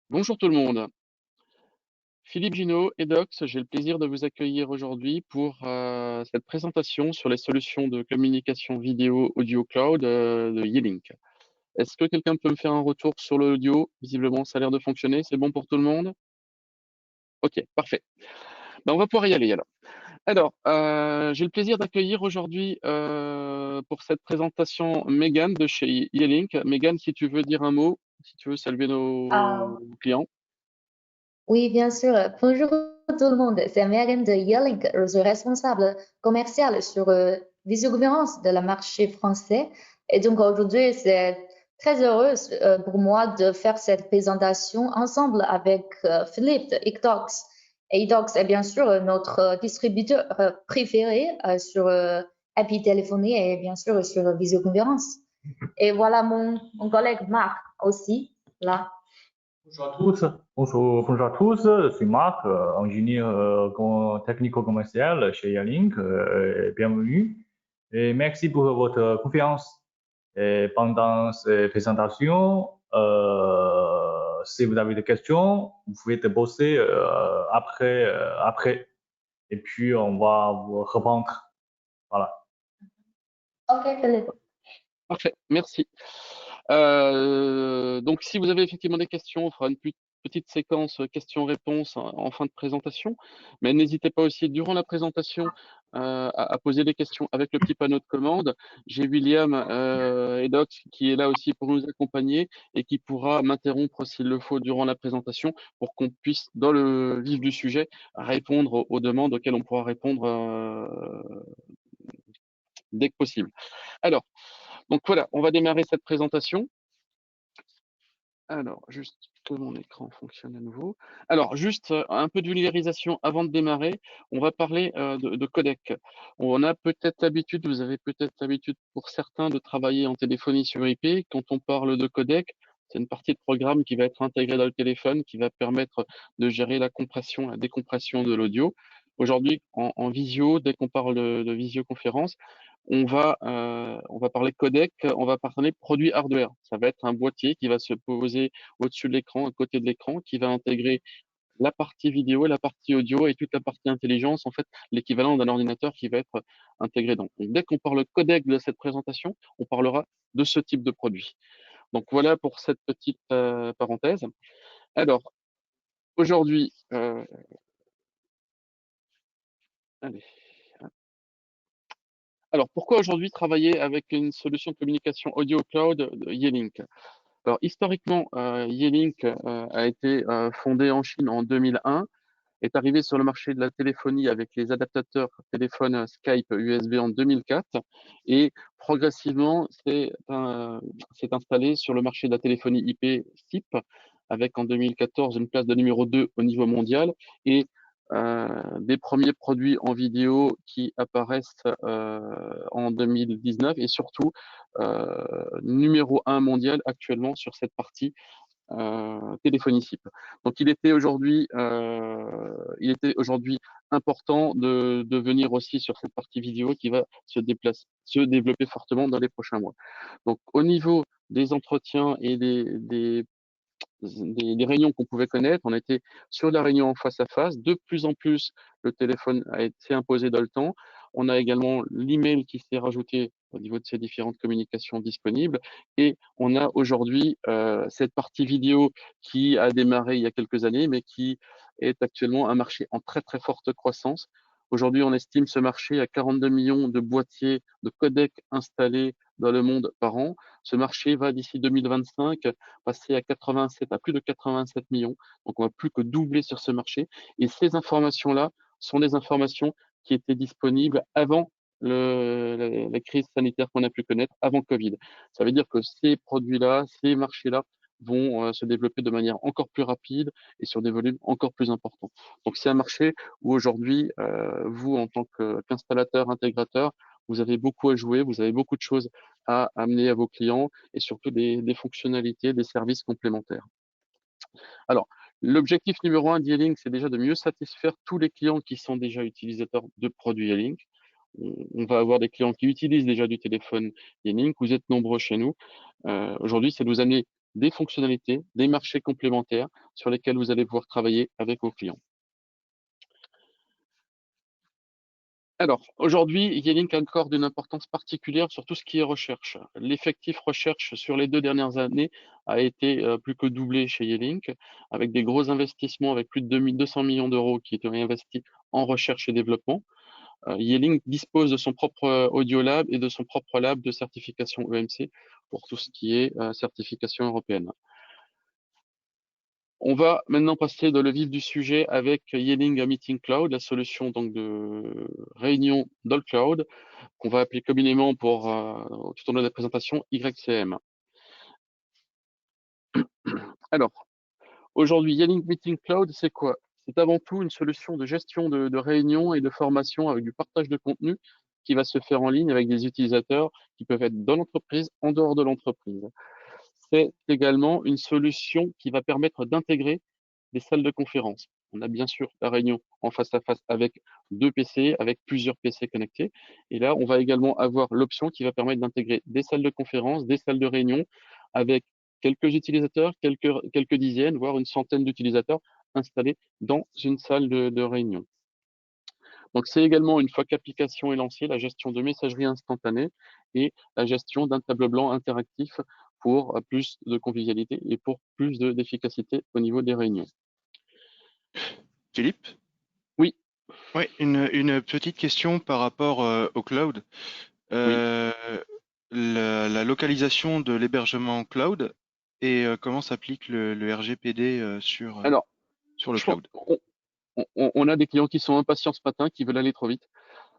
Bonjour tout le monde. Philippe Ginaud, Edox, j'ai le plaisir de vous accueillir aujourd'hui pour cette présentation sur les solutions de communication vidéo audio cloud de Yealink. Est-ce que quelqu'un peut me faire un retour sur l'audio? Visiblement, ça a l'air de fonctionner. C'est bon pour tout le monde? Ok, parfait. Ben, on va pouvoir y aller alors. J'ai le plaisir d'accueillir aujourd'hui pour cette présentation Megan de chez Yealink. Megan, si tu veux dire un mot, si tu veux saluer nos Ah, clients. oui, bien sûr. Bonjour tout le monde. C'est Megan de Yearlink. Je suis responsable commercial sur visioconférence de la marché français. Et donc aujourd'hui, c'est très heureuse pour moi de faire cette présentation ensemble avec Philippe de Ictox. Et Ictox est bien sûr notre distributeur préféré sur API téléphonie et bien sûr sur visioconférence. Et voilà mon collègue Marc aussi, là. Bonjour à tous. Bonjour à tous. Je suis Marc, ingénieur technico-commercial chez Yalink. Bienvenue et merci pour votre confiance. Et pendant cette présentation, si vous avez des questions, vous pouvez te poser après. Et puis, on va vous répondre. Voilà. Ok, Philippe. Parfait, merci. Donc, si vous avez effectivement des questions, on fera une petite séquence questions-réponses en fin de présentation. Mais n'hésitez pas aussi, durant la présentation, à poser des questions avec le petit panneau de commande. J'ai William Edox qui est là aussi pour nous accompagner et qui pourra m'interrompre s'il le faut durant la présentation pour qu'on puisse, dans le vif du sujet, répondre aux demandes auxquelles on pourra répondre dès que possible. Alors, donc voilà, on va démarrer cette présentation. Alors, juste que mon écran fonctionne à nouveau. Alors, juste un peu de vulgarisation avant de démarrer. On va parler de codec. On a peut-être l'habitude, vous avez peut-être l'habitude pour certains de travailler en téléphonie sur IP. Quand on parle de codec, c'est une partie de programme qui va être intégrée dans le téléphone, qui va permettre de gérer la compression, la décompression de l'audio. Aujourd'hui, en visio, dès qu'on parle de visioconférence, on va parler codec, on va parler produit hardware. Ça va être un boîtier qui va se poser au-dessus de l'écran, à côté de l'écran, qui va intégrer la partie vidéo, la partie audio et toute la partie intelligence, en fait, l'équivalent d'un ordinateur qui va être intégré dedans. Donc, dès qu'on parle codec de cette présentation, on parlera de ce type de produit. Donc voilà pour cette petite parenthèse. Alors, aujourd'hui, allez. Alors, pourquoi aujourd'hui travailler avec une solution de communication audio cloud de Yealink? Alors, historiquement, Yealink a été fondé en Chine en 2001, est arrivé sur le marché de la téléphonie avec les adaptateurs téléphone Skype USB en 2004 et progressivement s'est installé sur le marché de la téléphonie IP SIP avec en 2014 une place de numéro 2 au niveau mondial et des premiers produits en vidéo qui apparaissent en 2019 et surtout numéro 1 mondial actuellement sur cette partie téléphonie SIP. Donc il était aujourd'hui important de venir aussi sur cette partie vidéo qui va se développer fortement dans les prochains mois. Donc au niveau des entretiens et des réunions qu'on pouvait connaître. On était sur la réunion en face à face. De plus en plus, le téléphone a été imposé dans le temps. On a également l'email qui s'est rajouté au niveau de ces différentes communications disponibles. Et on a aujourd'hui cette partie vidéo qui a démarré il y a quelques années, mais qui est actuellement un marché en très très forte croissance. Aujourd'hui, on estime ce marché à 42 millions de boîtiers de codecs installés dans le monde par an. Ce marché va d'ici 2025 passer à plus de 87 millions. Donc, on va plus que doubler sur ce marché. Et ces informations-là sont des informations qui étaient disponibles avant la crise sanitaire qu'on a pu connaître, avant Covid. Ça veut dire que ces produits-là, ces marchés-là vont se développer de manière encore plus rapide et sur des volumes encore plus importants. Donc, c'est un marché où aujourd'hui, vous, en tant qu'installateur, intégrateur, vous avez beaucoup à jouer, vous avez beaucoup de choses à amener à vos clients et surtout des fonctionnalités, des services complémentaires. Alors, l'objectif numéro un d'E-Link, c'est déjà de mieux satisfaire tous les clients qui sont déjà utilisateurs de produits E-Link. On va avoir des clients qui utilisent déjà du téléphone E-Link. Vous êtes nombreux chez nous. Aujourd'hui, c'est de vous amener des fonctionnalités, des marchés complémentaires sur lesquels vous allez pouvoir travailler avec vos clients. Alors, aujourd'hui, Yelink accorde une importance particulière sur tout ce qui est recherche. L'effectif recherche sur les 2 dernières années a été plus que doublé chez Yelink, avec des gros investissements, avec plus de 200 millions d'euros qui étaient réinvestis en recherche et développement. Yelink dispose de son propre Audiolab et de son propre lab de certification EMC pour tout ce qui est certification européenne. On va maintenant passer dans le vif du sujet avec Yelink Meeting Cloud, la solution donc de réunion dans le cloud, qu'on va appeler communément pour tout au long de la présentation YCM. Alors, aujourd'hui, Yelink Meeting Cloud, c'est quoi? C'est avant tout une solution de gestion de réunions et de formation avec du partage de contenu qui va se faire en ligne avec des utilisateurs qui peuvent être dans l'entreprise, en dehors de l'entreprise. C'est également une solution qui va permettre d'intégrer des salles de conférence. On a bien sûr la réunion en face à face avec 2 PC, avec plusieurs PC connectés. Et là, on va également avoir l'option qui va permettre d'intégrer des salles de conférence, des salles de réunion avec quelques utilisateurs, quelques dizaines, voire une centaine d'utilisateurs installés dans une salle de réunion. Donc, c'est également, une fois que l'application est lancée, la gestion de messagerie instantanée et la gestion d'un tableau blanc interactif pour plus de convivialité et pour plus d'efficacité au niveau des réunions. Philippe? Oui. Ouais, une petite question par rapport au cloud. La localisation de l'hébergement cloud et comment s'applique le RGPD sur le cloud? On a des clients qui sont impatients ce matin, qui veulent aller trop vite.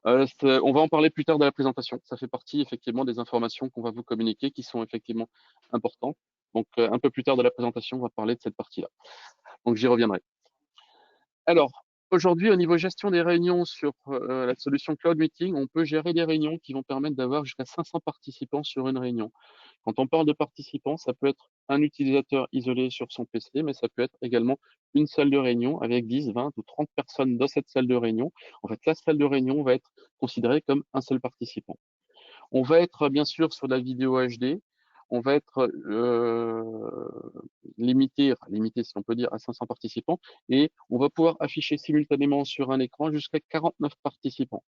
On va en parler plus tard dans la présentation. Ça fait partie effectivement des informations qu'on va vous communiquer qui sont effectivement importantes. Donc, un peu plus tard dans la présentation, on va parler de cette partie-là. Donc, j'y reviendrai. Alors, aujourd'hui, au niveau gestion des réunions sur la solution Cloud Meeting, on peut gérer des réunions qui vont permettre d'avoir jusqu'à 500 participants sur une réunion. Quand on parle de participants, ça peut être un utilisateur isolé sur son PC, mais ça peut être également une salle de réunion avec 10, 20 ou 30 personnes dans cette salle de réunion. En fait, la salle de réunion va être considérée comme un seul participant. On va être bien sûr sur la vidéo HD. On va être limité si on peut dire, à 500 participants et on va pouvoir afficher simultanément sur un écran jusqu'à 49 participants.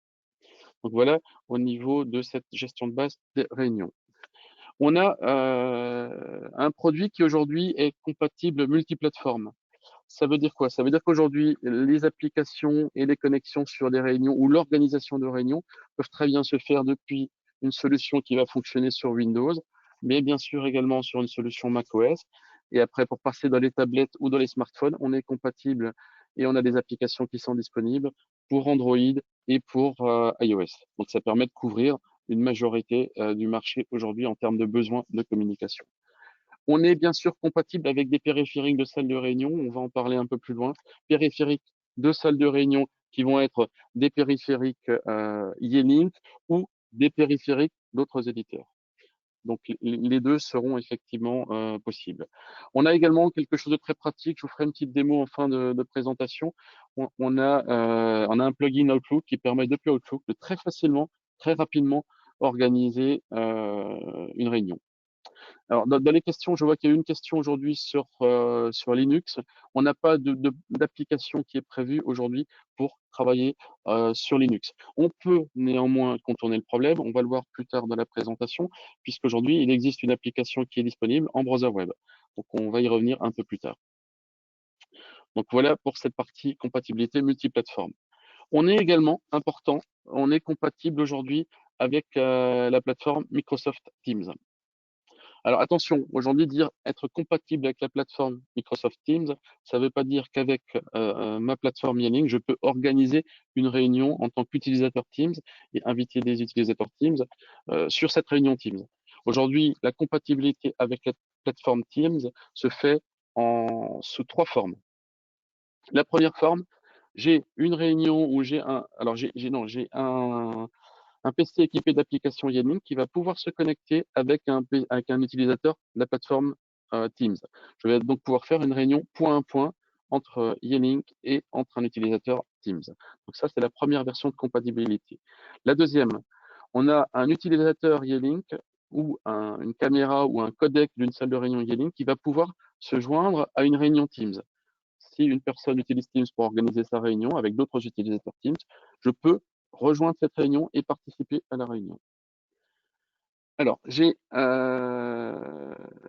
Donc voilà au niveau de cette gestion de base des réunions. On a un produit qui aujourd'hui est compatible multiplateforme. Ça veut dire quoi? Ça veut dire qu'aujourd'hui, les applications et les connexions sur des réunions ou l'organisation de réunions peuvent très bien se faire depuis une solution qui va fonctionner sur Windows, mais bien sûr également sur une solution macOS. Et après, pour passer dans les tablettes ou dans les smartphones, on est compatible et on a des applications qui sont disponibles pour Android et pour iOS. Donc, ça permet de couvrir une majorité du marché aujourd'hui en termes de besoins de communication. On est bien sûr compatible avec des périphériques de salle de réunion, on va en parler un peu plus loin. Périphériques de salle de réunion qui vont être des périphériques Yelink ou des périphériques d'autres éditeurs. Donc les deux seront effectivement possibles. On a également quelque chose de très pratique, je vous ferai une petite démo en fin de présentation. On a un plugin Outlook qui permet depuis Outlook de très facilement, très rapidement organiser une réunion. Alors, dans les questions, je vois qu'il y a eu une question aujourd'hui sur Linux. On n'a pas d'application qui est prévue aujourd'hui pour travailler sur Linux. On peut néanmoins contourner le problème. On va le voir plus tard dans la présentation, puisqu'aujourd'hui, il existe une application qui est disponible en browser web. Donc, on va y revenir un peu plus tard. Donc, voilà pour cette partie compatibilité multiplateforme. On est également important, on est compatible aujourd'hui avec la plateforme Microsoft Teams. Alors attention, aujourd'hui dire être compatible avec la plateforme Microsoft Teams, ça ne veut pas dire qu'avec ma plateforme Yelink, je peux organiser une réunion en tant qu'utilisateur Teams et inviter des utilisateurs Teams sur cette réunion Teams. Aujourd'hui, la compatibilité avec la plateforme Teams se fait sous 3 formes. La première forme, j'ai une réunion où j'ai un PC équipé d'applications Yelink qui va pouvoir se connecter avec un utilisateur de la plateforme Teams. Je vais donc pouvoir faire une réunion point à point entre Yelink et entre un utilisateur Teams. Donc ça, c'est la première version de compatibilité. La deuxième, on a un utilisateur Yelink ou une caméra ou un codec d'une salle de réunion Yelling qui va pouvoir se joindre à une réunion Teams. Si une personne utilise Teams pour organiser sa réunion avec d'autres utilisateurs Teams, je peux rejoindre cette réunion et participer à la réunion. Alors, j'ai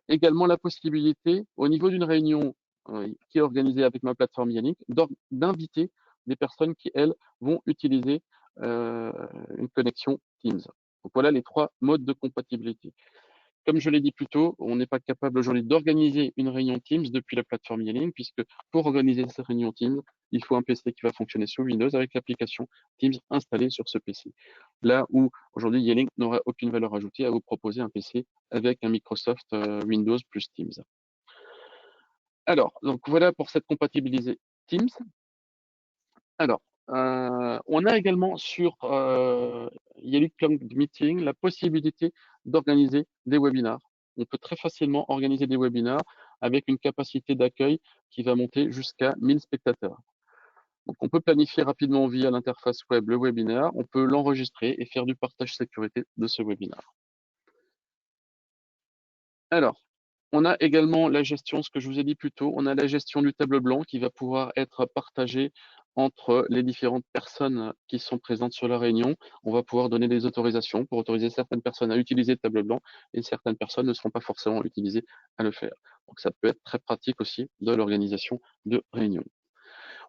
également la possibilité, au niveau d'une réunion qui est organisée avec ma plateforme Yelling, d'inviter des personnes qui, elles, vont utiliser une connexion Teams. Donc voilà les 3 modes de compatibilité. Comme je l'ai dit plus tôt, on n'est pas capable aujourd'hui d'organiser une réunion Teams depuis la plateforme Yelling, puisque pour organiser cette réunion Teams, il faut un PC qui va fonctionner sous Windows avec l'application Teams installée sur ce PC. Là où aujourd'hui Yelling n'aurait aucune valeur ajoutée à vous proposer un PC avec un Microsoft Windows plus Teams. Alors, donc voilà pour cette compatibilité Teams. Alors, on a également sur Yelling Cloud Meeting la possibilité d'organiser des webinars. On peut très facilement organiser des webinars avec une capacité d'accueil qui va monter jusqu'à 1000 spectateurs. Donc, on peut planifier rapidement via l'interface web le webinaire, on peut l'enregistrer et faire du partage sécurité de ce webinaire. Alors, on a également la gestion, ce que je vous ai dit plus tôt, on a la gestion du tableau blanc qui va pouvoir être partagée entre les différentes personnes qui sont présentes sur la réunion. On va pouvoir donner des autorisations pour autoriser certaines personnes à utiliser le tableau blanc et certaines personnes ne seront pas forcément utilisées à le faire. Donc ça peut être très pratique aussi de l'organisation de réunions.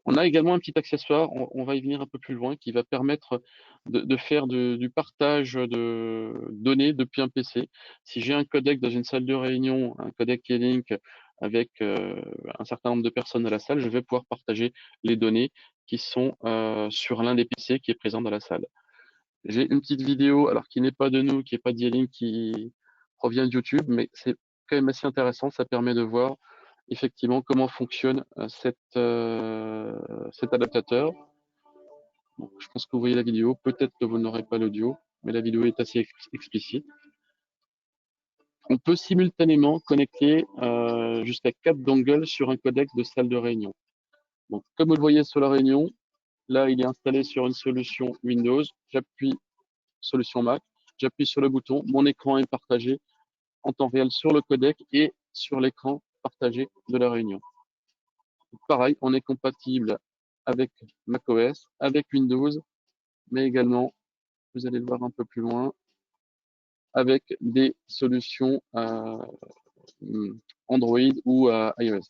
On a également un petit accessoire, on va y venir un peu plus loin, qui va permettre de faire du partage de données depuis un PC. Si j'ai un codec dans une salle de réunion, un codec Yelling avec un certain nombre de personnes à la salle, je vais pouvoir partager les données qui sont sur l'un des PC qui est présent dans la salle. J'ai une petite vidéo, alors qui n'est pas de nous, qui n'est pas de Yelling, qui provient de YouTube, mais c'est quand même assez intéressant, ça permet de voir effectivement comment fonctionne cet adaptateur. Bon, je pense que vous voyez la vidéo, peut-être que vous n'aurez pas l'audio, mais la vidéo est assez explicite. On peut simultanément connecter jusqu'à 4 dongles sur un codec de salle de réunion. Donc, comme vous le voyez sur la réunion, là, il est installé sur une solution Windows. J'appuie solution Mac, j'appuie sur le bouton, mon écran est partagé en temps réel sur le codec et sur l'écran partagé de la réunion. Pareil, on est compatible avec macOS, avec Windows, mais également, vous allez le voir un peu plus loin, avec des solutions Android ou iOS.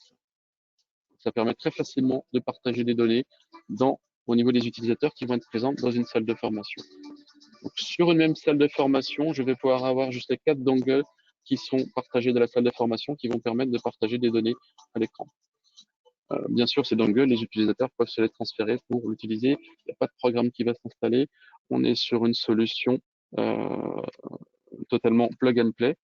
Ça permet très facilement de partager des données au niveau des utilisateurs qui vont être présents dans une salle de formation. Donc, sur une même salle de formation, je vais pouvoir avoir jusqu'à 4 dongles qui sont partagés de la salle de formation qui vont permettre de partager des données à l'écran. Bien sûr, ces dongles, les utilisateurs peuvent se les transférer pour l'utiliser. Il n'y a pas de programme qui va s'installer. On est sur une solution totalement plug and play.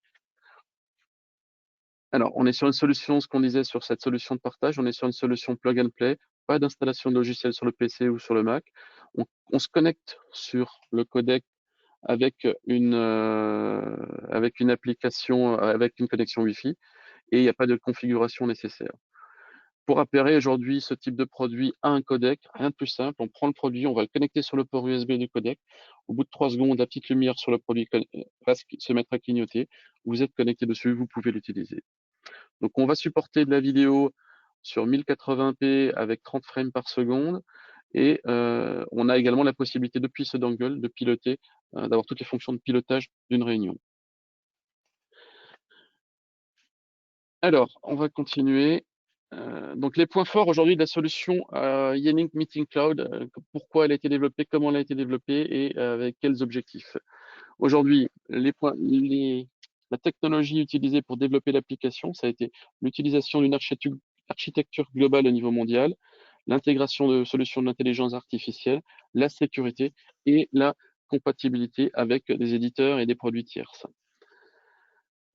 Alors, on est sur une solution, ce qu'on disait sur cette solution de partage, on est sur une solution plug and play, pas d'installation de logiciel sur le PC ou sur le Mac. On se connecte sur le codec avec une application, avec une connexion Wi-Fi, et il n'y a pas de configuration nécessaire. Pour appairer aujourd'hui ce type de produit à un codec, rien de plus simple, on prend le produit, on va le connecter sur le port USB du codec. Au bout de 3 secondes, la petite lumière sur le produit va se mettre à clignoter. Vous êtes connecté dessus, vous pouvez l'utiliser. Donc on va supporter de la vidéo sur 1080p avec 30 frames par seconde. Et on a également la possibilité depuis ce dongle de piloter, d'avoir toutes les fonctions de pilotage d'une réunion. Alors, on va continuer. Donc les points forts aujourd'hui de la solution Yelling Meeting Cloud, pourquoi elle a été développée, comment elle a été développée et avec quels objectifs. Aujourd'hui, la technologie utilisée pour développer l'application, ça a été l'utilisation d'une architecture globale au niveau mondial, l'intégration de solutions d'intelligence artificielle, la sécurité et la compatibilité avec des éditeurs et des produits tierces.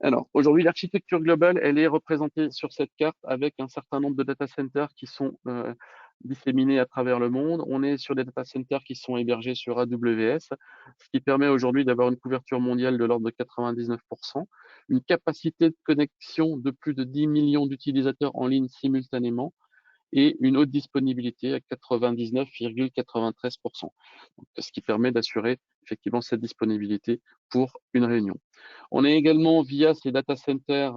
Alors, aujourd'hui, l'architecture globale, elle est représentée sur cette carte avec un certain nombre de data centers qui sont disséminés à travers le monde. On est sur des data centers qui sont hébergés sur AWS, ce qui permet aujourd'hui d'avoir une couverture mondiale de l'ordre de 99%, une capacité de connexion de plus de 10 millions d'utilisateurs en ligne simultanément et une haute disponibilité à 99,93%. Ce qui permet d'assurer effectivement cette disponibilité pour une réunion. On est également via ces data centers,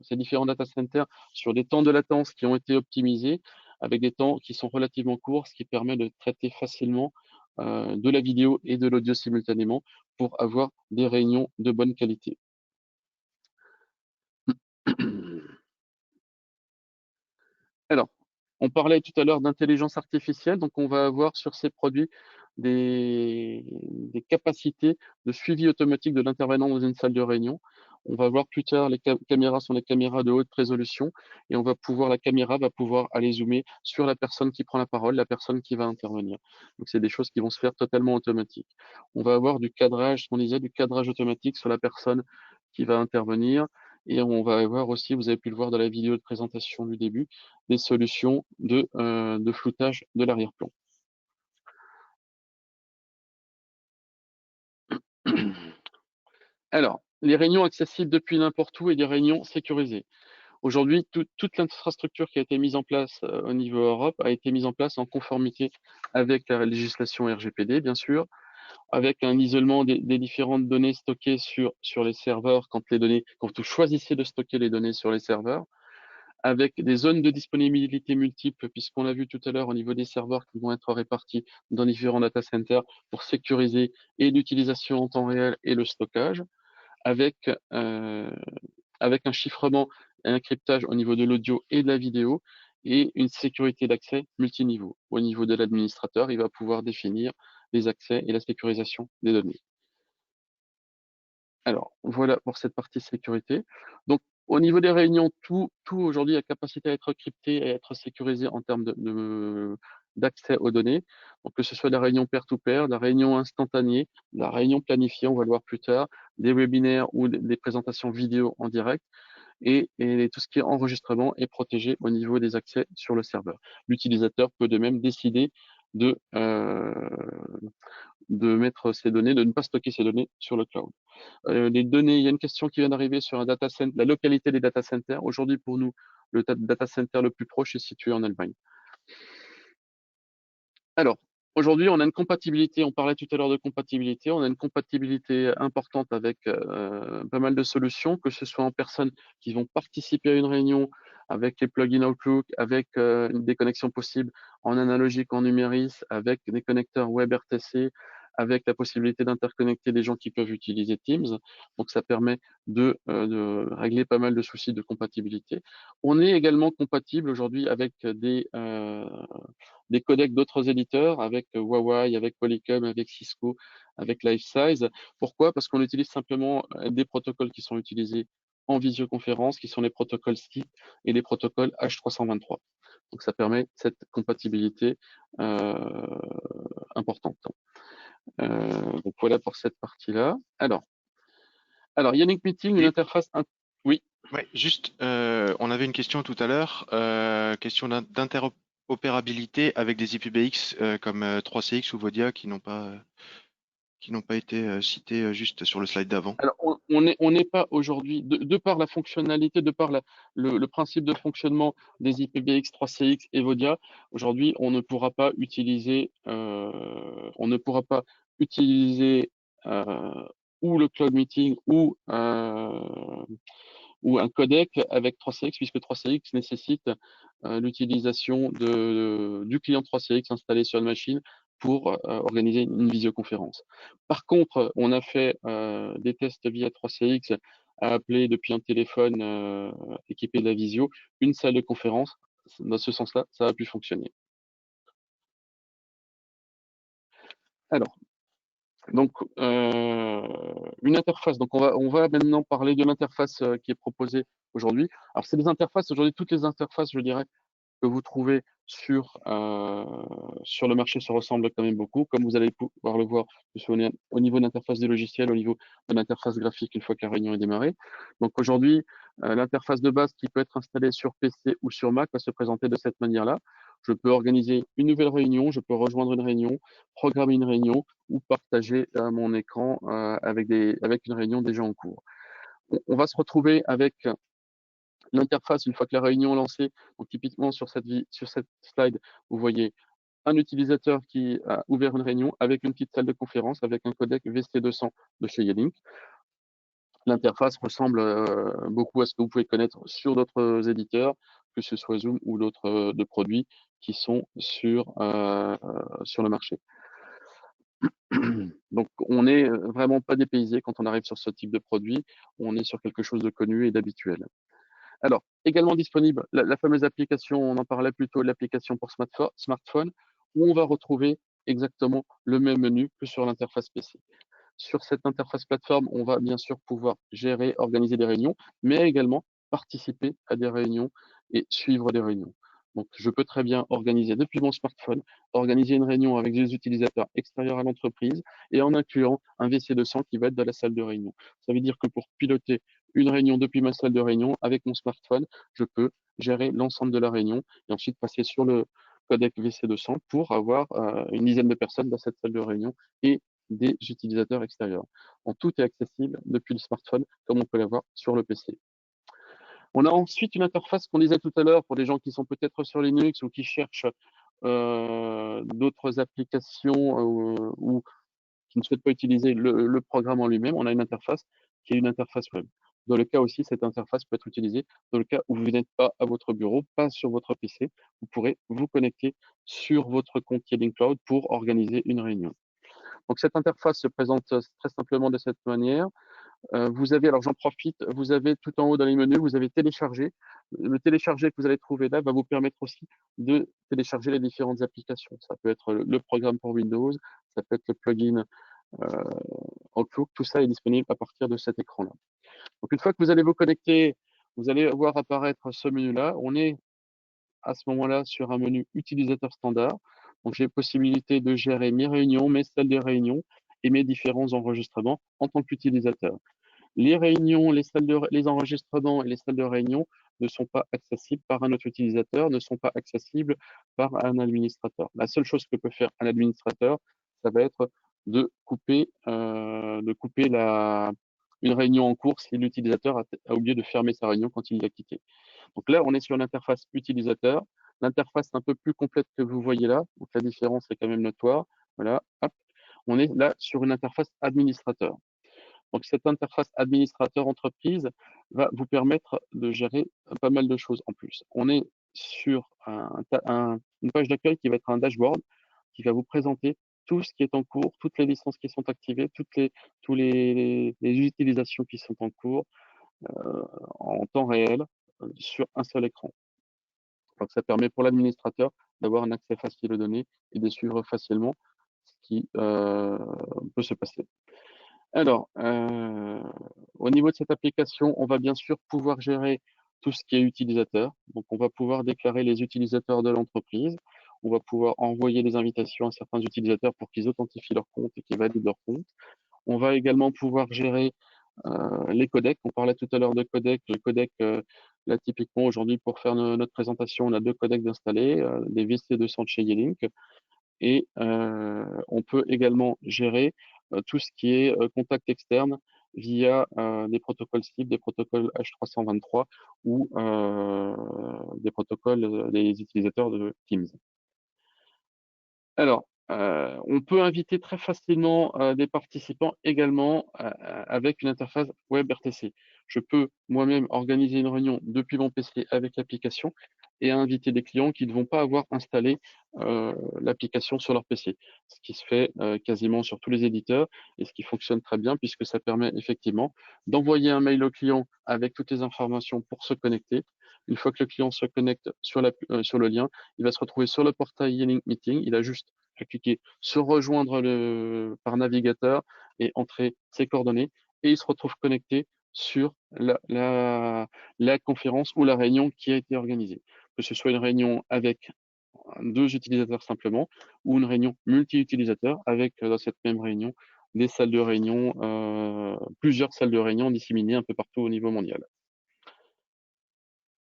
ces différents data centers sur des temps de latence qui ont été optimisés avec des temps qui sont relativement courts, ce qui permet de traiter facilement de la vidéo et de l'audio simultanément pour avoir des réunions de bonne qualité. Alors, on parlait tout à l'heure d'intelligence artificielle, donc on va avoir sur ces produits des capacités de suivi automatique de l'intervenant dans une salle de réunion. On va voir plus tard, les caméras sont des caméras de haute résolution et la caméra va pouvoir aller zoomer sur la personne qui prend la parole, la personne qui va intervenir. Donc c'est des choses qui vont se faire totalement automatiques. On va avoir du cadrage, on disait, du cadrage automatique sur la personne qui va intervenir. Et on va avoir aussi, vous avez pu le voir dans la vidéo de présentation du début, des solutions de floutage de l'arrière-plan. Alors, les réunions accessibles depuis n'importe où et des réunions sécurisées. Aujourd'hui, toute l'infrastructure qui a été mise en place au niveau Europe a été mise en place en conformité avec la législation RGPD, bien sûr, avec un isolement des différentes données stockées sur les serveurs quand vous choisissez de stocker les données sur les serveurs, avec des zones de disponibilité multiples, puisqu'on l'a vu tout à l'heure au niveau des serveurs qui vont être répartis dans différents data centers pour sécuriser et l'utilisation en temps réel et le stockage, avec un chiffrement et un cryptage au niveau de l'audio et de la vidéo, et une sécurité d'accès multiniveau. Au niveau de l'administrateur, il va pouvoir définir les accès et la sécurisation des données. Alors, voilà pour cette partie sécurité. Donc, au niveau des réunions, tout aujourd'hui a capacité à être crypté et à être sécurisé en termes d'accès aux données. Donc, que ce soit la réunion peer-to-peer, la réunion instantanée, la réunion planifiée, on va le voir plus tard, des webinaires ou des présentations vidéo en direct. Et tout ce qui est enregistrement est protégé au niveau des accès sur le serveur. L'utilisateur peut de même décider de mettre ses données, de ne pas stocker ses données sur le cloud. Les données, il y a une question qui vient d'arriver sur un data center, la localité des data centers. Aujourd'hui, pour nous, le data center le plus proche est situé en Allemagne. Alors, aujourd'hui, on a une compatibilité, on parlait tout à l'heure de compatibilité, on a une compatibilité importante avec pas mal de solutions, que ce soit en personnes qui vont participer à une réunion avec les plugins Outlook, avec des connexions possibles en analogique, en numéris, avec des connecteurs WebRTC, avec la possibilité d'interconnecter des gens qui peuvent utiliser Teams. Donc, ça permet de régler pas mal de soucis de compatibilité. On est également compatible aujourd'hui avec des codecs d'autres éditeurs, avec Huawei, avec Polycom, avec Cisco, avec Lifesize. Pourquoi? Parce qu'on utilise simplement des protocoles qui sont utilisés en visioconférence, qui sont les protocoles STIP et les protocoles H323. Donc ça permet cette compatibilité importante. Donc voilà pour cette partie-là. Alors Yannick Meeting, une interface. Oui. Ouais, juste, on avait une question tout à l'heure, question d'interopérabilité avec des IPBX comme 3CX ou Vodia qui n'ont pas été cités juste sur le slide d'avant. Alors, on n'est pas aujourd'hui, de par la fonctionnalité, de par le principe de fonctionnement des IPBX 3CX et Vodia, aujourd'hui, on ne pourra pas utiliser ou le Cloud Meeting ou un codec avec 3CX, puisque 3CX nécessite l'utilisation du client 3CX installé sur une machine pour organiser une visioconférence. Par contre, on a fait des tests via 3CX à appeler depuis un téléphone équipé de la visio une salle de conférence. Dans ce sens-là, ça a pu fonctionner. Alors, donc, une interface. Donc, on va maintenant parler de l'interface qui est proposée aujourd'hui. Alors, c'est des interfaces, aujourd'hui, toutes les interfaces, je dirais, que vous trouvez sur le marché se ressemblent quand même beaucoup, comme vous allez pouvoir le voir, que ce soit au niveau de l'interface des logiciels, au niveau de l'interface graphique une fois que la réunion est démarrée. Donc aujourd'hui, l'interface de base qui peut être installée sur PC ou sur Mac va se présenter de cette manière-là. Je peux organiser une nouvelle réunion, je peux rejoindre une réunion, programmer une réunion ou partager mon écran avec une réunion déjà en cours. On va se retrouver avec L'interface, une fois que la réunion est lancée, donc typiquement sur cette slide, vous voyez un utilisateur qui a ouvert une réunion avec une petite salle de conférence avec un codec VST200 de chez Yealink. L'interface ressemble beaucoup à ce que vous pouvez connaître sur d'autres éditeurs, que ce soit Zoom ou d'autres de produits qui sont sur le marché. Donc, on n'est vraiment pas dépaysé quand on arrive sur ce type de produit. On est sur quelque chose de connu et d'habituel. Alors, également disponible, la fameuse application, on en parlait plutôt, l'application pour smartphone, où on va retrouver exactement le même menu que sur l'interface PC. Sur cette interface plateforme, on va bien sûr pouvoir gérer, organiser des réunions, mais également participer à des réunions et suivre des réunions. Donc, je peux très bien organiser depuis mon smartphone, organiser une réunion avec des utilisateurs extérieurs à l'entreprise et en incluant un VC200 qui va être dans la salle de réunion. Ça veut dire que pour piloter une réunion depuis ma salle de réunion avec mon smartphone, je peux gérer l'ensemble de la réunion et ensuite passer sur le codec VC200 pour avoir une dizaine de personnes dans cette salle de réunion et des utilisateurs extérieurs. Donc, tout est accessible depuis le smartphone comme on peut l'avoir sur le PC. On a ensuite une interface qu'on disait tout à l'heure pour les gens qui sont peut-être sur Linux ou qui cherchent d'autres applications ou qui ne souhaitent pas utiliser le programme en lui-même. On a une interface qui est une interface web. Dans le cas aussi, cette interface peut être utilisée dans le cas où vous n'êtes pas à votre bureau, pas sur votre PC. Vous pourrez vous connecter sur votre compte Yealink Cloud pour organiser une réunion. Donc cette interface se présente très simplement de cette manière. Vous avez, alors j'en profite, vous avez tout en haut dans les menus, vous avez télécharger. Le télécharger que vous allez trouver là va vous permettre aussi de télécharger les différentes applications. Ça peut être le programme pour Windows, ça peut être le plugin Outlook, tout ça est disponible à partir de cet écran-là. Donc une fois que vous allez vous connecter, vous allez voir apparaître ce menu-là. On est à ce moment-là sur un menu utilisateur standard. Donc j'ai possibilité de gérer mes réunions, mes salles de réunion et mes différents enregistrements en tant qu'utilisateur. Les réunions, les enregistrements et les salles de réunion ne sont pas accessibles par un autre utilisateur, ne sont pas accessibles par un administrateur. La seule chose que peut faire un administrateur, ça va être de couper une réunion en cours si l'utilisateur a oublié de fermer sa réunion quand il l'a quittée. Donc là, on est sur l'interface utilisateur. L'interface un peu plus complète que vous voyez là, donc la différence est quand même notoire. Voilà, hop. On est là sur une interface administrateur. Donc cette interface administrateur entreprise va vous permettre de gérer pas mal de choses en plus. On est sur une page d'accueil qui va être un dashboard qui va vous présenter tout ce qui est en cours, toutes les licences qui sont activées, tous les utilisations qui sont en cours en temps réel sur un seul écran. Donc ça permet pour l'administrateur d'avoir un accès facile aux données et de suivre facilement ce qui peut se passer. Alors, au niveau de cette application, on va bien sûr pouvoir gérer tout ce qui est utilisateur. Donc, on va pouvoir déclarer les utilisateurs de l'entreprise. On va pouvoir envoyer des invitations à certains utilisateurs pour qu'ils authentifient leur compte et qu'ils valident leur compte. On va également pouvoir gérer les codecs. On parlait tout à l'heure de codecs. Le codec, là, typiquement, aujourd'hui, pour faire notre présentation, on a 2 codecs d'installer, des VST200 de chez Yealink. Et on peut également gérer tout ce qui est contact externe via des protocoles cibles, des protocoles H323 ou des protocoles des utilisateurs de Teams. Alors, on peut inviter très facilement des participants également avec une interface WebRTC. Je peux moi-même organiser une réunion depuis mon PC avec l'application et inviter des clients qui ne vont pas avoir installé l'application sur leur PC, ce qui se fait quasiment sur tous les éditeurs et ce qui fonctionne très bien puisque ça permet effectivement d'envoyer un mail au client avec toutes les informations pour se connecter. Une fois que le client se connecte sur le lien, il va se retrouver sur le portail Yealink Meeting. Il a juste à cliquer sur rejoindre par navigateur et entrer ses coordonnées et il se retrouve connecté sur la conférence ou la réunion qui a été organisée. Que ce soit une réunion avec 2 utilisateurs simplement ou une réunion multi-utilisateur avec dans cette même réunion des salles de réunion, plusieurs salles de réunion disséminées un peu partout au niveau mondial.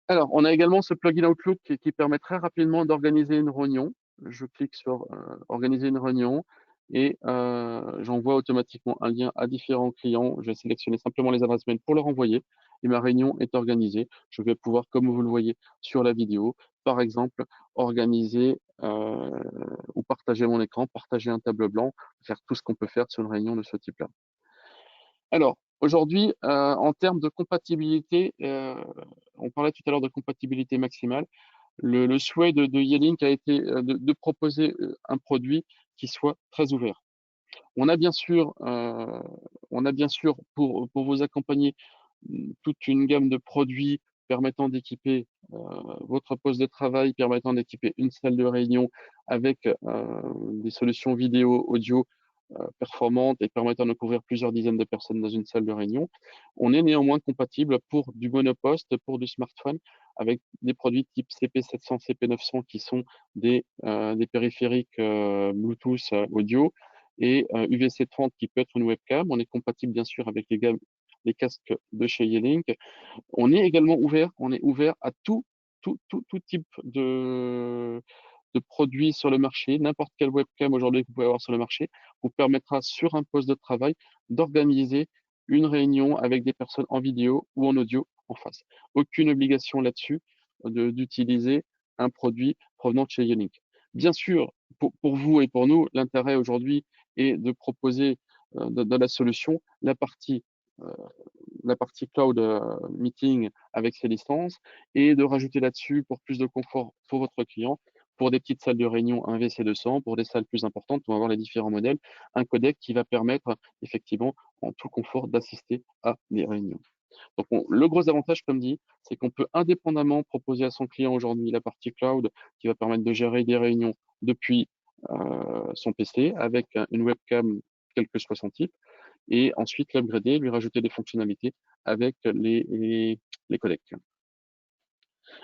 Alors, on a également ce plugin Outlook qui permet très rapidement d'organiser une réunion. Je clique sur organiser une réunion et j'envoie automatiquement un lien à différents clients. Je vais sélectionner simplement les adresses mail pour leur envoyer et ma réunion est organisée. Je vais pouvoir, comme vous le voyez sur la vidéo, par exemple, organiser ou partager mon écran, partager un tableau blanc, faire tout ce qu'on peut faire sur une réunion de ce type-là. Alors, aujourd'hui, en termes de compatibilité, on parlait tout à l'heure de compatibilité maximale. Le souhait de Yelink a été de proposer un produit qui soit très ouvert. On a bien sûr pour vous accompagner toute une gamme de produits permettant d'équiper votre poste de travail, permettant d'équiper une salle de réunion avec des solutions vidéo, audio performantes et permettant de couvrir plusieurs dizaines de personnes dans une salle de réunion. On est néanmoins compatible pour du monoposte, pour du smartphone, avec des produits type CP700, CP900 qui sont des périphériques Bluetooth audio et UVC 30 qui peut être une webcam. On est compatible bien sûr avec les casques de chez Yelink. On est également ouvert, à tout type de produits sur le marché. N'importe quelle webcam aujourd'hui que vous pouvez avoir sur le marché vous permettra sur un poste de travail d'organiser une réunion avec des personnes en vidéo ou en audio en face. Aucune obligation là-dessus d'utiliser un produit provenant de chez Yelink. Bien sûr, pour vous et pour nous, l'intérêt aujourd'hui est de proposer dans la solution la partie cloud meeting avec ses licences et de rajouter là-dessus pour plus de confort pour votre client, pour des petites salles de réunion, un VC200, pour des salles plus importantes, on va voir les différents modèles, un codec qui va permettre effectivement en tout confort d'assister à des réunions. Donc le gros avantage, comme dit, c'est qu'on peut indépendamment proposer à son client aujourd'hui la partie cloud qui va permettre de gérer des réunions depuis son PC avec une webcam quel que soit son type, et ensuite l'upgrader, lui rajouter des fonctionnalités avec les codecs.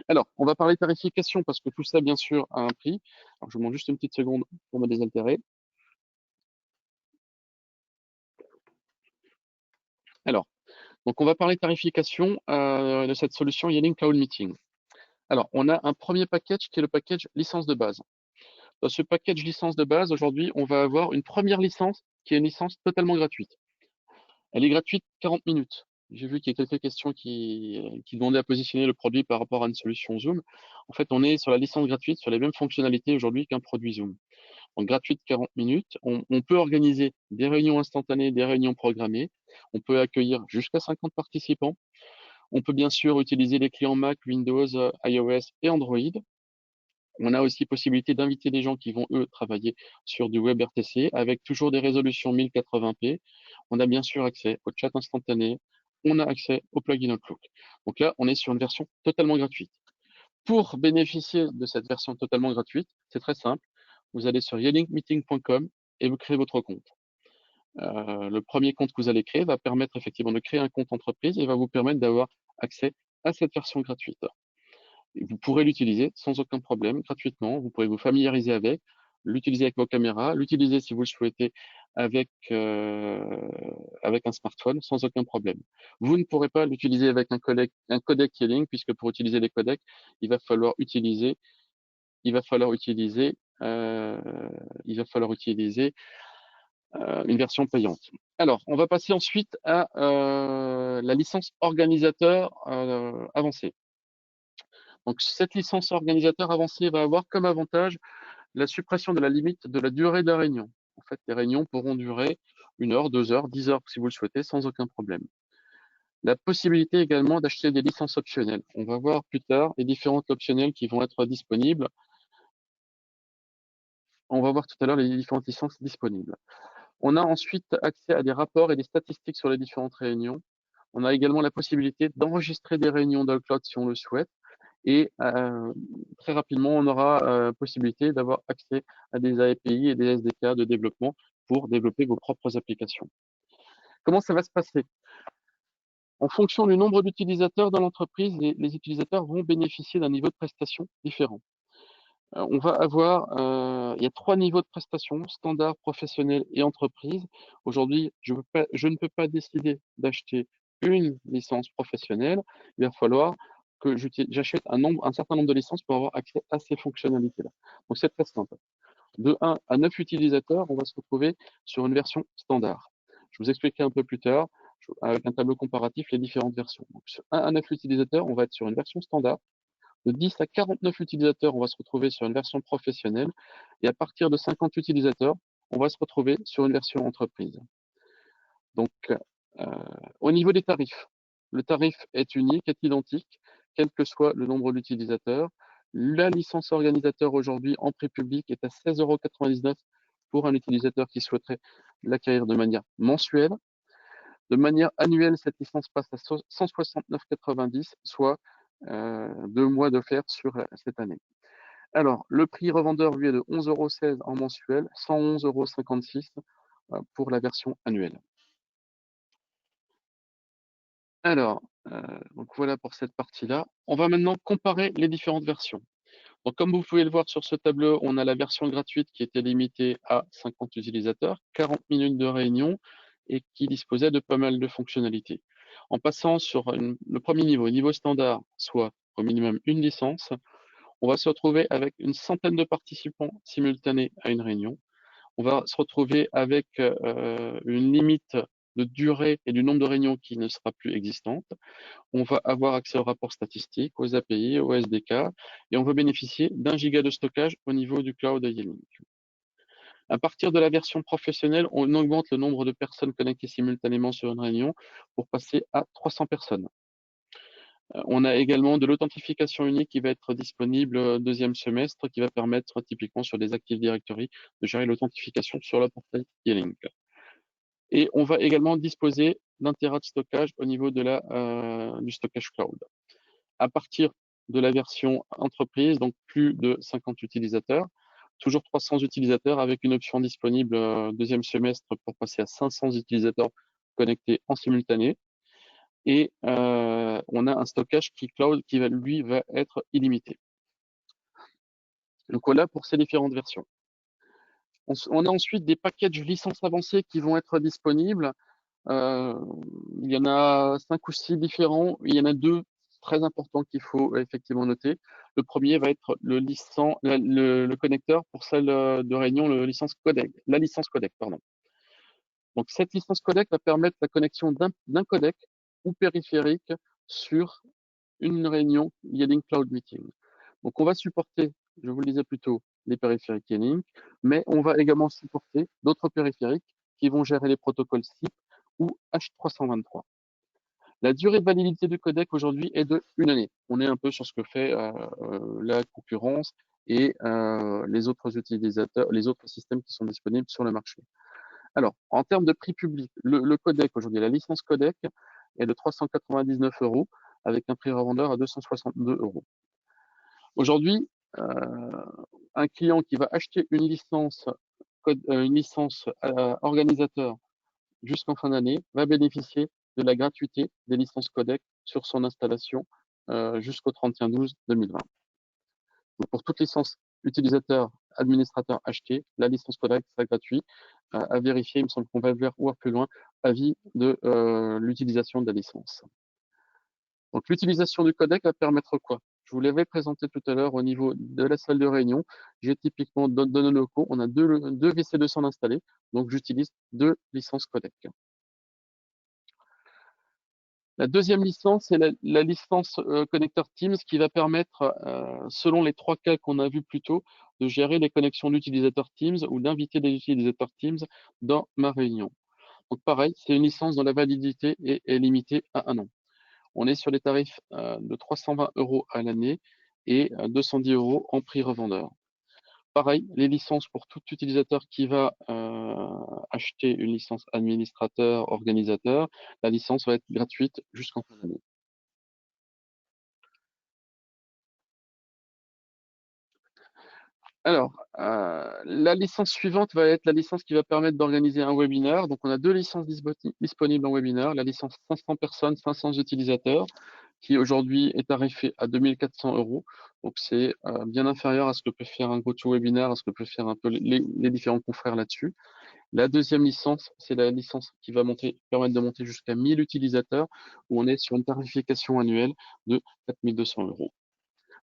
Alors, on va parler tarification parce que tout ça, bien sûr, a un prix. Alors, je vous demande juste une petite seconde pour me désaltérer. Alors, donc on va parler tarification de cette solution Yelink Cloud Meeting. Alors, on a un premier package qui est le package licence de base. Dans ce package licence de base, aujourd'hui, on va avoir une première licence qui est une licence totalement gratuite. Elle est gratuite 40 minutes. J'ai vu qu'il y a quelques questions qui demandaient à positionner le produit par rapport à une solution Zoom. En fait, on est sur la licence gratuite, sur les mêmes fonctionnalités aujourd'hui qu'un produit Zoom. Donc, gratuite 40 minutes. On peut organiser des réunions instantanées, des réunions programmées. On peut accueillir jusqu'à 50 participants. On peut bien sûr utiliser les clients Mac, Windows, iOS et Android. On a aussi possibilité d'inviter des gens qui vont, eux, travailler sur du WebRTC avec toujours des résolutions 1080p. On a bien sûr accès au chat instantané. On a accès au plugin Outlook. Donc là, on est sur une version totalement gratuite. Pour bénéficier de cette version totalement gratuite, c'est très simple. Vous allez sur yelinkmeeting.com et vous créez votre compte. Le premier compte que vous allez créer va permettre effectivement de créer un compte entreprise et va vous permettre d'avoir accès à cette version gratuite. Vous pourrez l'utiliser sans aucun problème, gratuitement. Vous pourrez vous familiariser avec, l'utiliser avec vos caméras, l'utiliser si vous le souhaitez avec un smartphone sans aucun problème. Vous ne pourrez pas l'utiliser avec un codec Yelink, puisque pour utiliser les codecs, il va falloir utiliser une version payante. Alors, on va passer ensuite à la licence organisateur avancée. Donc, cette licence organisateur avancée va avoir comme avantage la suppression de la limite de la durée de la réunion. En fait, les réunions pourront durer 1 heure, 2 heures, 10 heures si vous le souhaitez, sans aucun problème. La possibilité également d'acheter des licences optionnelles. On va voir plus tard les différentes optionnelles qui vont être disponibles. On va voir tout à l'heure les différentes licences disponibles. On a ensuite accès à des rapports et des statistiques sur les différentes réunions. On a également la possibilité d'enregistrer des réunions dans le cloud si on le souhaite. Et très rapidement, on aura possibilité d'avoir accès à des API et des SDK de développement pour développer vos propres applications. Comment ça va se passer? En fonction du nombre d'utilisateurs dans l'entreprise, les utilisateurs vont bénéficier d'un niveau de prestation différent. On va avoir, il y a 3 niveaux de prestation, standard, professionnel et entreprise. Aujourd'hui, je ne peux pas décider d'acheter une licence professionnelle. Il va falloir que j'achète un certain nombre de licences pour avoir accès à ces fonctionnalités-là. Donc, c'est très simple. De 1 à 9 utilisateurs, on va se retrouver sur une version standard. Je vous expliquerai un peu plus tard. avec un tableau comparatif les différentes versions. Donc, sur 1 à 9 utilisateurs, on va être sur une version standard. De 10 à 49 utilisateurs, on va se retrouver sur une version professionnelle. Et à partir de 50 utilisateurs, on va se retrouver sur une version entreprise. Donc, au niveau des tarifs, le tarif est unique, est identique, quel que soit le nombre d'utilisateurs. La licence organisateur aujourd'hui en prix public est à 16,99 € pour un utilisateur qui souhaiterait l'acquérir de manière mensuelle. De manière annuelle, cette licence passe à 169,90 €, soit 2 mois d'offert sur cette année. Alors, le prix revendeur, lui, est de 11,16 € en mensuel, 111,56 € pour la version annuelle. Alors, donc voilà pour cette partie-là. On va maintenant comparer les différentes versions. Donc, comme vous pouvez le voir sur ce tableau, on a la version gratuite qui était limitée à 50 utilisateurs, 40 minutes de réunion et qui disposait de pas mal de fonctionnalités. En passant sur le premier niveau standard, soit au minimum une licence, on va se retrouver avec une centaine de participants simultanés à une réunion. On va se retrouver avec une limite de durée et du nombre de réunions qui ne sera plus existante. On va avoir accès aux rapports statistiques, aux API, aux SDK, et on va bénéficier d'1 giga de stockage au niveau du cloud Yelink. À partir de la version professionnelle, on augmente le nombre de personnes connectées simultanément sur une réunion pour passer à 300 personnes. On a également de l'authentification unique qui va être disponible deuxième semestre, qui va permettre typiquement sur des Active Directory de gérer l'authentification sur le portail Yelink. Et on va également disposer d'1 Tera de stockage au niveau de du stockage cloud. À partir de la version entreprise, donc plus de 50 utilisateurs, toujours 300 utilisateurs avec une option disponible deuxième semestre pour passer à 500 utilisateurs connectés en simultané. Et on a un stockage cloud qui lui va être illimité. Donc voilà pour ces différentes versions. On a ensuite des packages licences avancées qui vont être disponibles. Il y en a 5 ou 6 différents. Il y en a 2 très importants qu'il faut effectivement noter. Le premier va être le connecteur pour celle de réunion, la licence codec, pardon. Donc cette licence codec va permettre la connexion d'un codec ou périphérique sur une réunion Yelink Cloud Meeting. Donc on va supporter, je vous le disais plus tôt, les périphériques Yelink, mais on va également supporter d'autres périphériques qui vont gérer les protocoles SIP ou H323. La durée de validité du codec aujourd'hui est de 1 année. On est un peu sur ce que fait la concurrence et les autres utilisateurs, les autres systèmes qui sont disponibles sur le marché. Alors, en termes de prix public, le codec aujourd'hui, la licence codec est de 399 € avec un prix revendeur à 262 €. Aujourd'hui, un client qui va acheter une licence organisateur jusqu'en fin d'année va bénéficier de la gratuité des licences codec sur son installation jusqu'au 31/12/2020. Donc pour toute licence utilisateur, administrateur acheté, la licence codec sera gratuite à vérifier. Il me semble qu'on va voir plus loin, avis de l'utilisation de la licence. Donc l'utilisation du codec va permettre quoi? Je vous l'avais présenté tout à l'heure au niveau de la salle de réunion. J'ai typiquement dans nos locaux, on a deux VC200 installés, donc j'utilise 2 licences codec. La deuxième licence, c'est la licence connecteur Teams qui va permettre, selon les 3 cas qu'on a vus plus tôt, de gérer les connexions d'utilisateurs Teams ou d'inviter des utilisateurs Teams dans ma réunion. Donc pareil, c'est une licence dont la validité est limitée à 1 an. On est sur des tarifs de 320 € à l'année et 210 € en prix revendeur. Pareil, les licences pour tout utilisateur qui va acheter une licence administrateur, organisateur, la licence va être gratuite jusqu'en fin d'année. Alors, la licence suivante va être la licence qui va permettre d'organiser un webinaire. Donc, on a 2 licences disponibles en webinaire. La licence 500 personnes, 500 utilisateurs, qui aujourd'hui est tarifée à 2 400 €. Donc, c'est bien inférieur à ce que peut faire un GoToWebinar, à ce que peut faire un peu les différents confrères là-dessus. La deuxième licence, c'est la licence qui va permettre de monter jusqu'à 1000 utilisateurs, où on est sur une tarification annuelle de 4 200 €.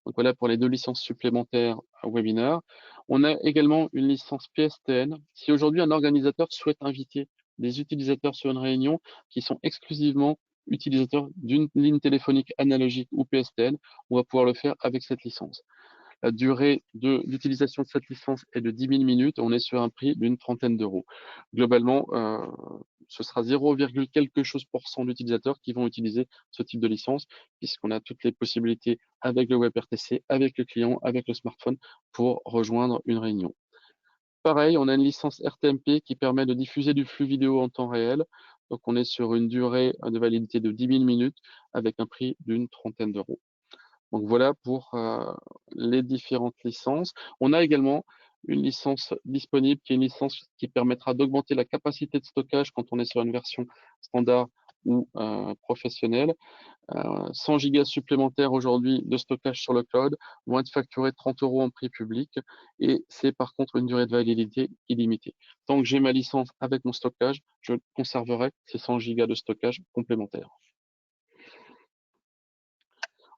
Donc voilà pour les 2 licences supplémentaires webinaire. On a également une licence PSTN. Si aujourd'hui un organisateur souhaite inviter des utilisateurs sur une réunion qui sont exclusivement utilisateurs d'une ligne téléphonique analogique ou PSTN. On va pouvoir le faire avec cette licence. La durée d'utilisation de cette licence est de 10 000 minutes. On est sur un prix d'une trentaine d'euros. Globalement, ce sera 0, quelque chose % d'utilisateurs qui vont utiliser ce type de licence, puisqu'on a toutes les possibilités avec le WebRTC, avec le client, avec le smartphone pour rejoindre une réunion. Pareil, on a une licence RTMP qui permet de diffuser du flux vidéo en temps réel. Donc, on est sur une durée de validité de 10 000 minutes avec un prix d'une trentaine d'euros. Donc voilà pour les différentes licences. On a également une licence disponible qui est une licence qui permettra d'augmenter la capacité de stockage quand on est sur une version standard ou professionnelle. 100 gigas supplémentaires aujourd'hui de stockage sur le cloud vont être facturés 30 euros en prix public et c'est par contre une durée de validité illimitée. Tant que j'ai ma licence avec mon stockage, je conserverai ces 100 gigas de stockage complémentaires.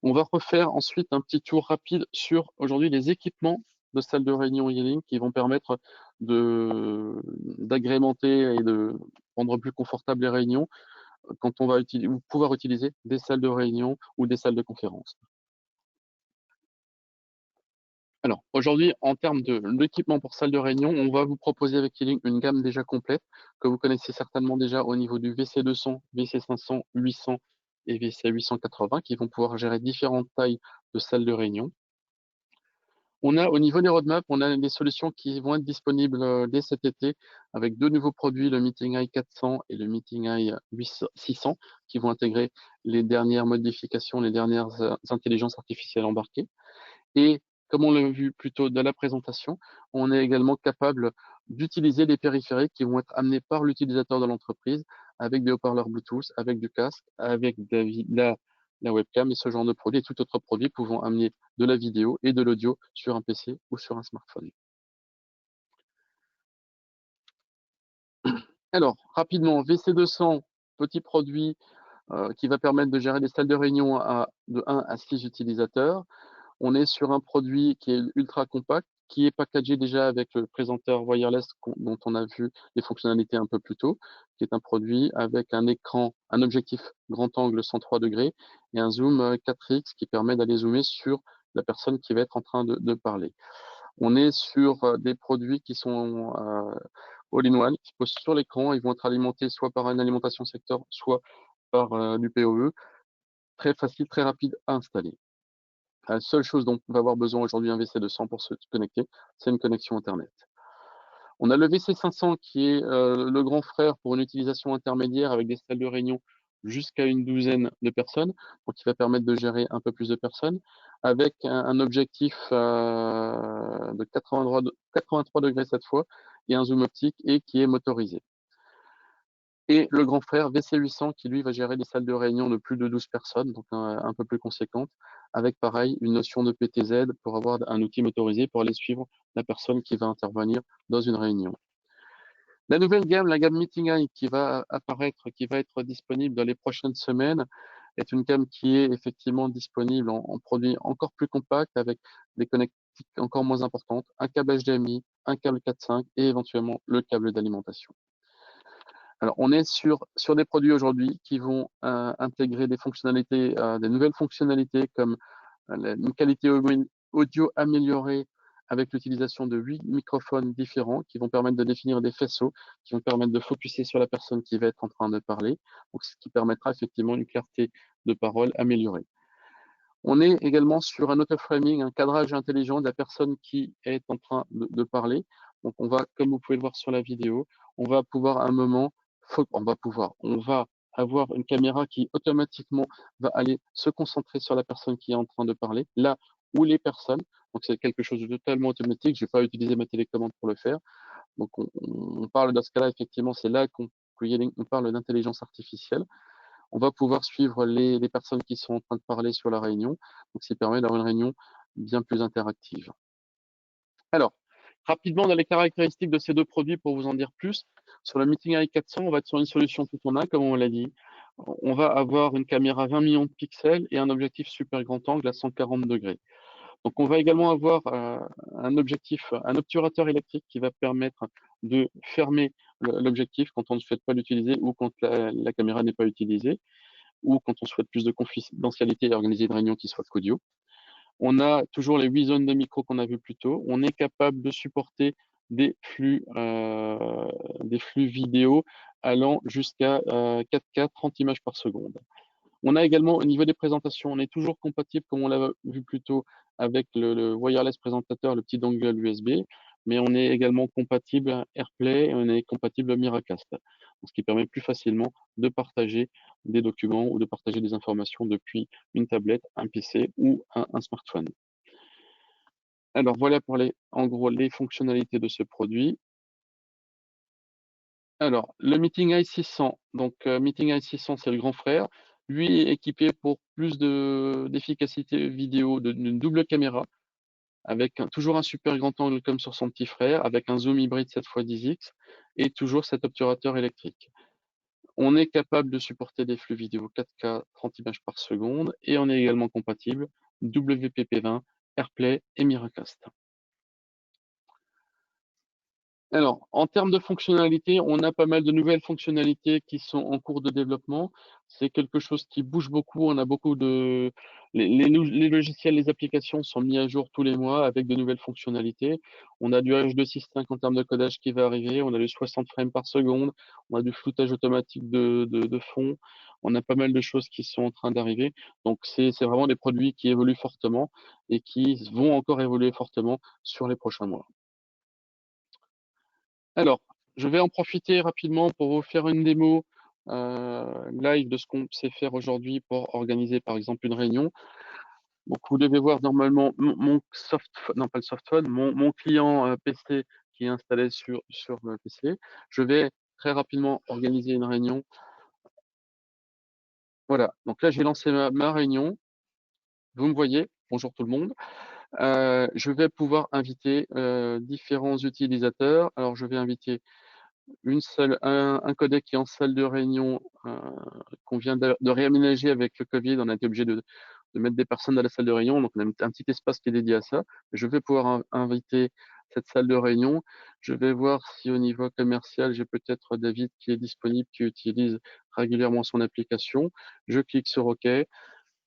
On va refaire ensuite un petit tour rapide sur aujourd'hui les équipements de salle de réunion e-link qui vont permettre d'agrémenter et de rendre plus confortable les réunions quand on va pouvoir utiliser des salles de réunion ou des salles de conférence. Alors aujourd'hui, en termes d'équipement pour salle de réunion, on va vous proposer avec e-link une gamme déjà complète que vous connaissez certainement déjà au niveau du VC200, VC500, 800 et VC880 qui vont pouvoir gérer différentes tailles de salles de réunion. On a au niveau des roadmaps, on a des solutions qui vont être disponibles dès cet été avec deux nouveaux produits, le Meeting Eye 400 et le Meeting Eye 600, qui vont intégrer les dernières modifications, les dernières intelligences artificielles embarquées. Et comme on l'a vu plus tôt dans la présentation, on est également capable d'utiliser des périphériques qui vont être amenés par l'utilisateur de l'entreprise avec des haut-parleurs Bluetooth, avec du casque, avec la webcam et ce genre de produit et tout autre produit pouvant amener de la vidéo et de l'audio sur un PC ou sur un smartphone. Alors, rapidement, VC200, petit produit qui va permettre de gérer des salles de réunion de 1 à 6 utilisateurs. On est sur un produit qui est ultra compact, qui est packagé déjà avec le présenteur wireless dont on a vu les fonctionnalités un peu plus tôt, qui est un produit avec un écran, un objectif grand angle 103 degrés et un zoom 4x qui permet d'aller zoomer sur la personne qui va être en train de parler. On est sur des produits qui sont all-in-one, qui se posent sur l'écran. Ils vont être alimentés soit par une alimentation secteur, soit par du PoE. Très facile, très rapide à installer. La seule chose dont on va avoir besoin aujourd'hui un VC200 pour se connecter, c'est une connexion Internet. On a le VC500 qui est le grand frère pour une utilisation intermédiaire avec des salles de réunion jusqu'à une douzaine de personnes, donc qui va permettre de gérer un peu plus de personnes, avec un objectif de 83 degrés cette fois, et un zoom optique et qui est motorisé. Et le grand frère VC800 qui lui va gérer des salles de réunion de plus de 12 personnes, donc un peu plus conséquentes, avec pareil une notion de PTZ pour avoir un outil motorisé pour aller suivre la personne qui va intervenir dans une réunion. La nouvelle gamme, la gamme Meeting Eye qui va apparaître, qui va être disponible dans les prochaines semaines, est une gamme qui est effectivement disponible en produits encore plus compacts avec des connectiques encore moins importantes, un câble HDMI, un câble 4.5 et éventuellement le câble d'alimentation. Alors, on est sur des produits aujourd'hui qui vont intégrer des fonctionnalités, des nouvelles fonctionnalités comme une qualité audio améliorée avec l'utilisation de 8 microphones différents qui vont permettre de définir des faisceaux, qui vont permettre de focuser sur la personne qui va être en train de parler, donc ce qui permettra effectivement une clarté de parole améliorée. On est également sur un auto-framing, un cadrage intelligent de la personne qui est en train de parler. Donc, on va, comme vous pouvez le voir sur la vidéo, on va pouvoir à un moment on va avoir une caméra qui automatiquement va aller se concentrer sur la personne qui est en train de parler, là où les personnes, donc c'est quelque chose de totalement automatique, je ne vais pas utiliser ma télécommande pour le faire. Donc on parle dans ce cas-là, effectivement, c'est là qu'on parle d'intelligence artificielle. On va pouvoir suivre les personnes qui sont en train de parler sur la réunion, donc ce qui permet d'avoir une réunion bien plus interactive. Alors, rapidement dans les caractéristiques de ces deux produits pour vous en dire plus. Sur le Meeting Eye 400, on va être sur une solution tout en un, comme on l'a dit. On va avoir une caméra 20 millions de pixels et un objectif super grand angle à 140 degrés. Donc, on va également avoir un obturateur électrique qui va permettre de fermer l'objectif quand on ne souhaite pas l'utiliser ou quand la caméra n'est pas utilisée ou quand on souhaite plus de confidentialité et organiser une réunion qui soit qu'audio. On a toujours les 8 zones de micro qu'on a vu plus tôt. On est capable de supporter des flux vidéo allant jusqu'à 4K 30 images par seconde. On a également au niveau des présentations, on est toujours compatible, comme on l'a vu plus tôt, avec le wireless présentateur, le petit dongle USB, mais on est également compatible AirPlay et on est compatible Miracast, ce qui permet plus facilement de partager des documents ou de partager des informations depuis une tablette, un PC ou un smartphone. Alors voilà pour en gros les fonctionnalités de ce produit. Alors, le Meeting i600, donc Meeting i600, c'est le grand frère. Lui est équipé pour plus d'efficacité vidéo d'une double caméra, avec toujours un super grand angle comme sur son petit frère, avec un zoom hybride 7x10x et toujours cet obturateur électrique. On est capable de supporter des flux vidéo 4K 30 images par seconde et on est également compatible WPP20, AirPlay et Miracast. Alors, en termes de fonctionnalités, on a pas mal de nouvelles fonctionnalités qui sont en cours de développement. C'est quelque chose qui bouge beaucoup. On a beaucoup de les logiciels, les applications sont mis à jour tous les mois avec de nouvelles fonctionnalités. On a du H265 en termes de codage qui va arriver. On a du 60 frames par seconde. On a du floutage automatique de fond. On a pas mal de choses qui sont en train d'arriver. Donc, c'est vraiment des produits qui évoluent fortement et qui vont encore évoluer fortement sur les prochains mois. Alors, je vais en profiter rapidement pour vous faire une démo live de ce qu'on sait faire aujourd'hui pour organiser par exemple une réunion. Donc, vous devez voir normalement mon client PC qui est installé sur le PC. Je vais très rapidement organiser une réunion. Voilà, donc là j'ai lancé ma réunion. Vous me voyez, bonjour tout le monde. Je vais pouvoir inviter différents utilisateurs. Alors, je vais inviter un codec qui est en salle de réunion qu'on vient de réaménager avec le Covid. On a été obligé de mettre des personnes dans la salle de réunion, donc on a un petit espace qui est dédié à ça. Je vais pouvoir inviter cette salle de réunion. Je vais voir si au niveau commercial, j'ai peut-être David qui est disponible, qui utilise régulièrement son application. Je clique sur OK.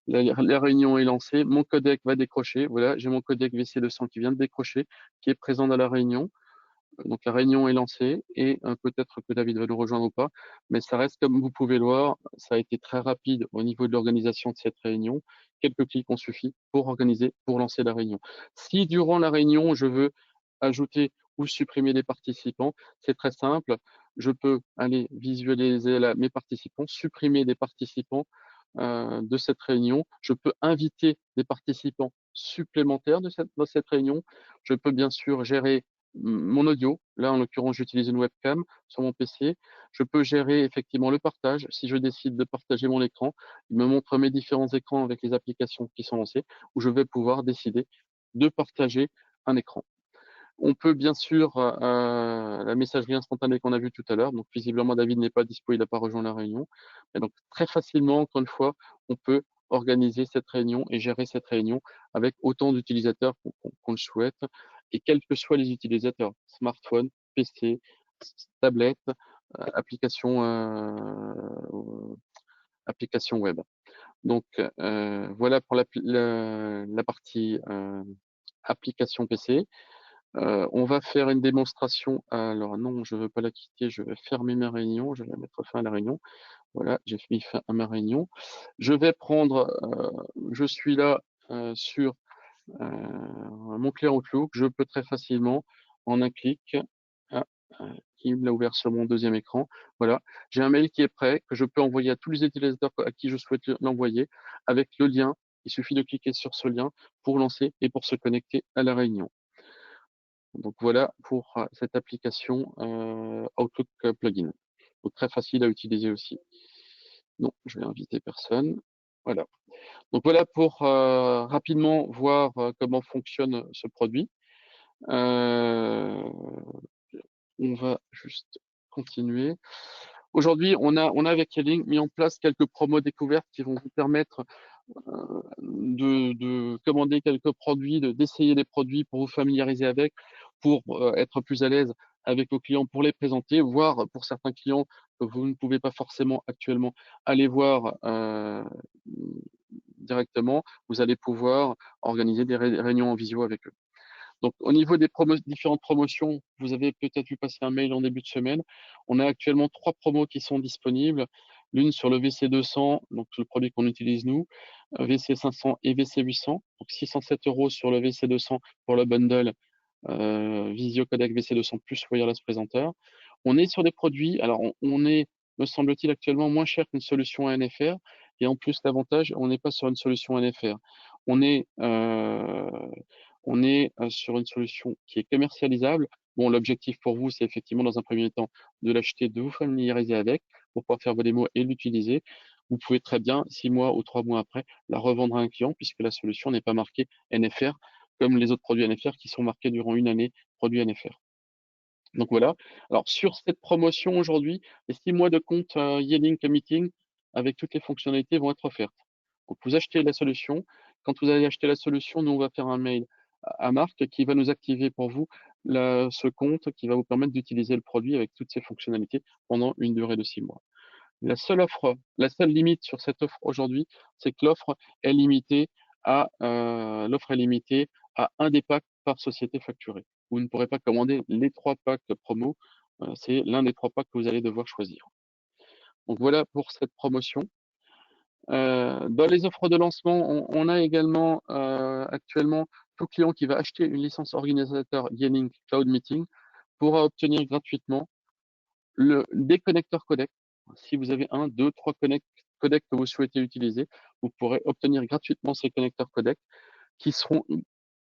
La réunion est lancée. Mon codec va décrocher. Voilà, j'ai mon codec VC200 qui vient de décrocher, qui est présent dans la réunion. Donc la réunion est lancée et peut-être que David va nous rejoindre ou pas, mais ça reste comme vous pouvez le voir, ça a été très rapide au niveau de l'organisation de cette réunion. Quelques clics ont suffi pour organiser, pour lancer la réunion. Si durant la réunion, je veux ajouter ou supprimer des participants, c'est très simple. Je peux aller visualiser mes participants, supprimer des participants de cette réunion. Je peux inviter des participants supplémentaires dans cette réunion. Je peux bien sûr gérer mon audio. Là, en l'occurrence, j'utilise une webcam sur mon PC. Je peux gérer effectivement le partage. Si je décide de partager mon écran, il me montre mes différents écrans avec les applications qui sont lancées, où je vais pouvoir décider de partager un écran. On peut bien sûr la messagerie instantanée qu'on a vue tout à l'heure. Donc visiblement David n'est pas dispo, il n'a pas rejoint la réunion. Et donc très facilement, encore une fois, on peut organiser cette réunion et gérer cette réunion avec autant d'utilisateurs qu'on le souhaite. Et quels que soient les utilisateurs, smartphone, PC, tablette, application web. Donc voilà pour la partie application PC. On va faire une démonstration. Alors non, je ne veux pas la quitter, je vais fermer ma réunion, je vais mettre fin à la réunion. Voilà, j'ai mis fin à ma réunion. Je vais prendre, je suis là sur mon client Outlook, je peux très facilement, en un clic, qui me l'a ouvert sur mon deuxième écran. Voilà, j'ai un mail qui est prêt, que je peux envoyer à tous les utilisateurs à qui je souhaite l'envoyer, avec le lien. Il suffit de cliquer sur ce lien pour lancer et pour se connecter à la réunion. Donc voilà pour cette application Outlook Plugin. Donc très facile à utiliser aussi. Non, je vais inviter personne. Voilà. Donc voilà pour rapidement voir comment fonctionne ce produit. On va juste continuer. Aujourd'hui, on a avec Yelling mis en place quelques promos découvertes qui vont vous permettre de commander quelques produits, d'essayer des produits pour vous familiariser avec, pour être plus à l'aise avec vos clients pour les présenter, voire pour certains clients que vous ne pouvez pas forcément actuellement aller voir directement, vous allez pouvoir organiser des réunions en visio avec eux. Donc, au niveau des différentes promotions, vous avez peut-être vu passer un mail en début de semaine. On a actuellement 3 promos qui sont disponibles. L'une sur le VC200, donc le produit qu'on utilise nous, VC500 et VC800. Donc 607 € sur le VC200 pour le bundle Visio Codec VC200 plus Wireless Presenter. On est sur des produits, alors on est, me semble-t-il, actuellement moins cher qu'une solution NFR. Et en plus, l'avantage, on n'est pas sur une solution NFR. On est sur une solution qui est commercialisable. Bon, l'objectif pour vous, c'est effectivement, dans un premier temps, de l'acheter, de vous familiariser avec, pour pouvoir faire vos démos et l'utiliser. Vous pouvez très bien, 6 mois ou 3 mois après, la revendre à un client, puisque la solution n'est pas marquée NFR, comme les autres produits NFR qui sont marqués durant une année, produits NFR. Donc voilà. Alors, sur cette promotion aujourd'hui, les 6 mois de compte Yealink Meeting, avec toutes les fonctionnalités, vont être offertes. Donc, vous achetez la solution. Quand vous allez acheter la solution, nous, on va faire un mail à Marc qui va nous activer pour vous ce compte qui va vous permettre d'utiliser le produit avec toutes ses fonctionnalités pendant une durée de 6 mois. La seule limite sur cette offre aujourd'hui, c'est que l'offre est limitée à un des packs par société facturée. Vous ne pourrez pas commander les 3 packs promo. C'est l'un des 3 packs que vous allez devoir choisir. Donc voilà pour cette promotion. Dans les offres de lancement, on a également actuellement tout client qui va acheter une licence organisateur Yealink Cloud Meeting pourra obtenir gratuitement des connecteurs codec. Si vous avez 1, 2, 3 codecs que vous souhaitez utiliser, vous pourrez obtenir gratuitement ces connecteurs codec qui seront,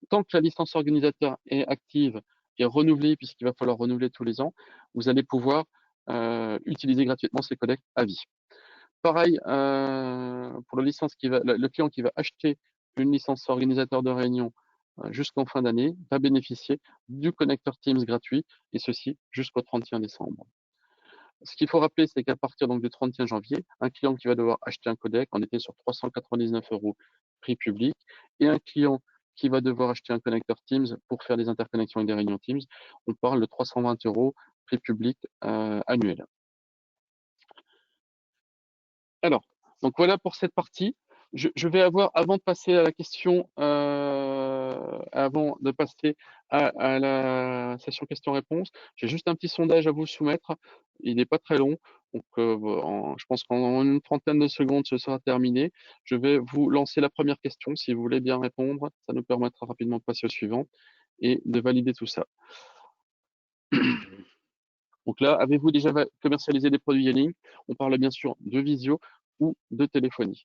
tant que la licence organisateur est active et renouvelée, puisqu'il va falloir renouveler tous les ans, vous allez pouvoir utiliser gratuitement ces codecs à vie. Pareil, pour le client qui va acheter une licence organisateur de réunion jusqu'en fin d'année va bénéficier du connecteur Teams gratuit, et ceci jusqu'au 31 décembre. Ce qu'il faut rappeler, c'est qu'à partir donc du 31 janvier, un client qui va devoir acheter un codec, on était sur 399 € prix public, et un client qui va devoir acheter un connecteur Teams pour faire des interconnexions avec des réunions Teams, on parle de 320 € prix public annuel. Alors, donc voilà pour cette partie. Je vais avoir, avant de passer à la question, avant de passer à la session questions-réponses, j'ai juste un petit sondage à vous soumettre. Il n'est pas très long, donc je pense qu'en une trentaine de secondes, ce sera terminé. Je vais vous lancer la première question. Si vous voulez bien répondre, ça nous permettra rapidement de passer au suivant et de valider tout ça. Donc là, avez-vous déjà commercialisé des produits Yealink? On parle bien sûr de visio ou de téléphonie.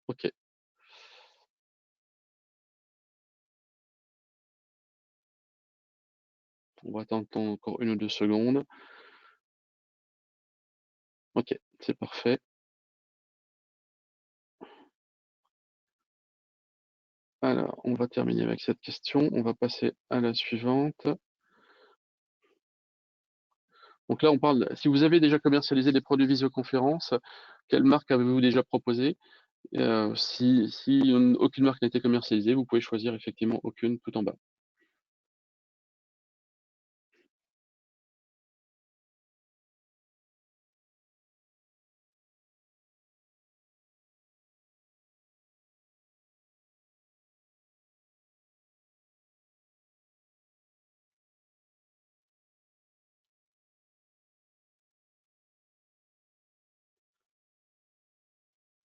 Ok. On va attendre encore 1 ou 2 secondes. Ok, c'est parfait. Alors, on va terminer avec cette question. On va passer à la suivante. Donc là, on parle, si vous avez déjà commercialisé des produits visioconférence, quelle marque avez-vous déjà proposé? Si aucune marque n'a été commercialisée, vous pouvez choisir effectivement aucune tout en bas.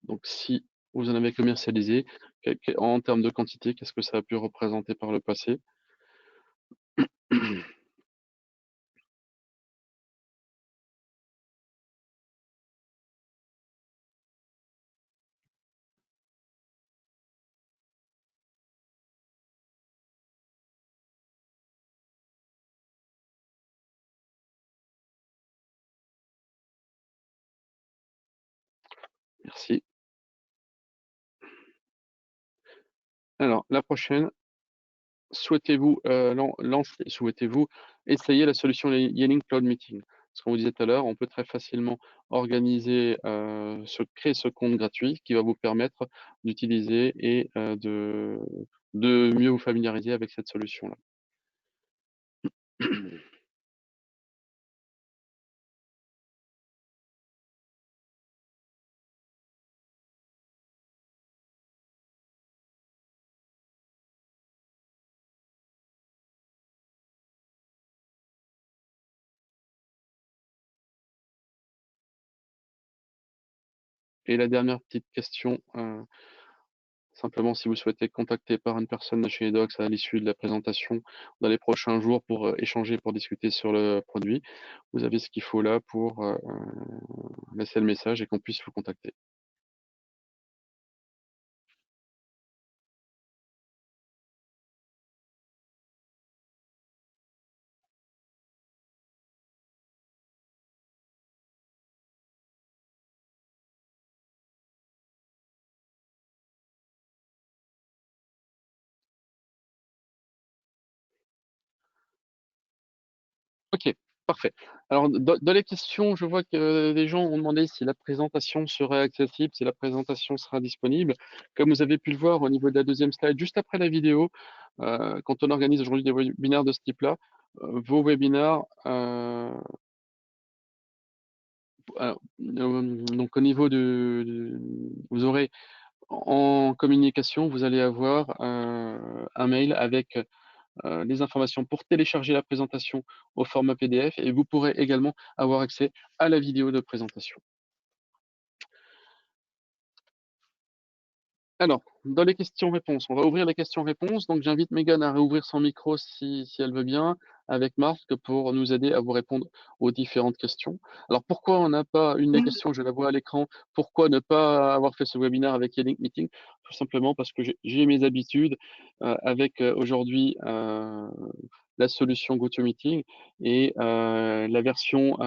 Donc si vous en avez commercialisé, en termes de quantité, qu'est-ce que ça a pu représenter par le passé? Merci. Alors, la prochaine, souhaitez-vous essayer la solution Yealink Cloud Meeting? ce qu'on vous disait tout à l'heure, on peut très facilement organiser, créer ce compte gratuit qui va vous permettre d'utiliser et de mieux vous familiariser avec cette solution-là. Et la dernière petite question, simplement si vous souhaitez contacter par une personne de chez Edox à l'issue de la présentation dans les prochains jours pour échanger, pour discuter sur le produit, vous avez ce qu'il faut là pour laisser le message et qu'on puisse vous contacter. Ok, parfait. Alors, dans les questions, je vois que des gens ont demandé si la présentation serait accessible, si la présentation sera disponible. Comme vous avez pu le voir au niveau de la deuxième slide, juste après la vidéo, quand on organise aujourd'hui des webinaires de ce type-là, vos webinaires, donc au niveau vous aurez en communication, vous allez avoir un mail avec les informations pour télécharger la présentation au format PDF et vous pourrez également avoir accès à la vidéo de présentation. Alors, dans les questions-réponses, on va ouvrir les questions-réponses. Donc, j'invite Megan à réouvrir son micro si elle veut bien, avec Marc, pour nous aider à vous répondre aux différentes questions. Alors, pourquoi on n'a pas une des questions, je la vois à l'écran, pourquoi ne pas avoir fait ce webinaire avec Yelling Meeting? Tout simplement parce que j'ai mes habitudes avec aujourd'hui la solution GoToMeeting et la version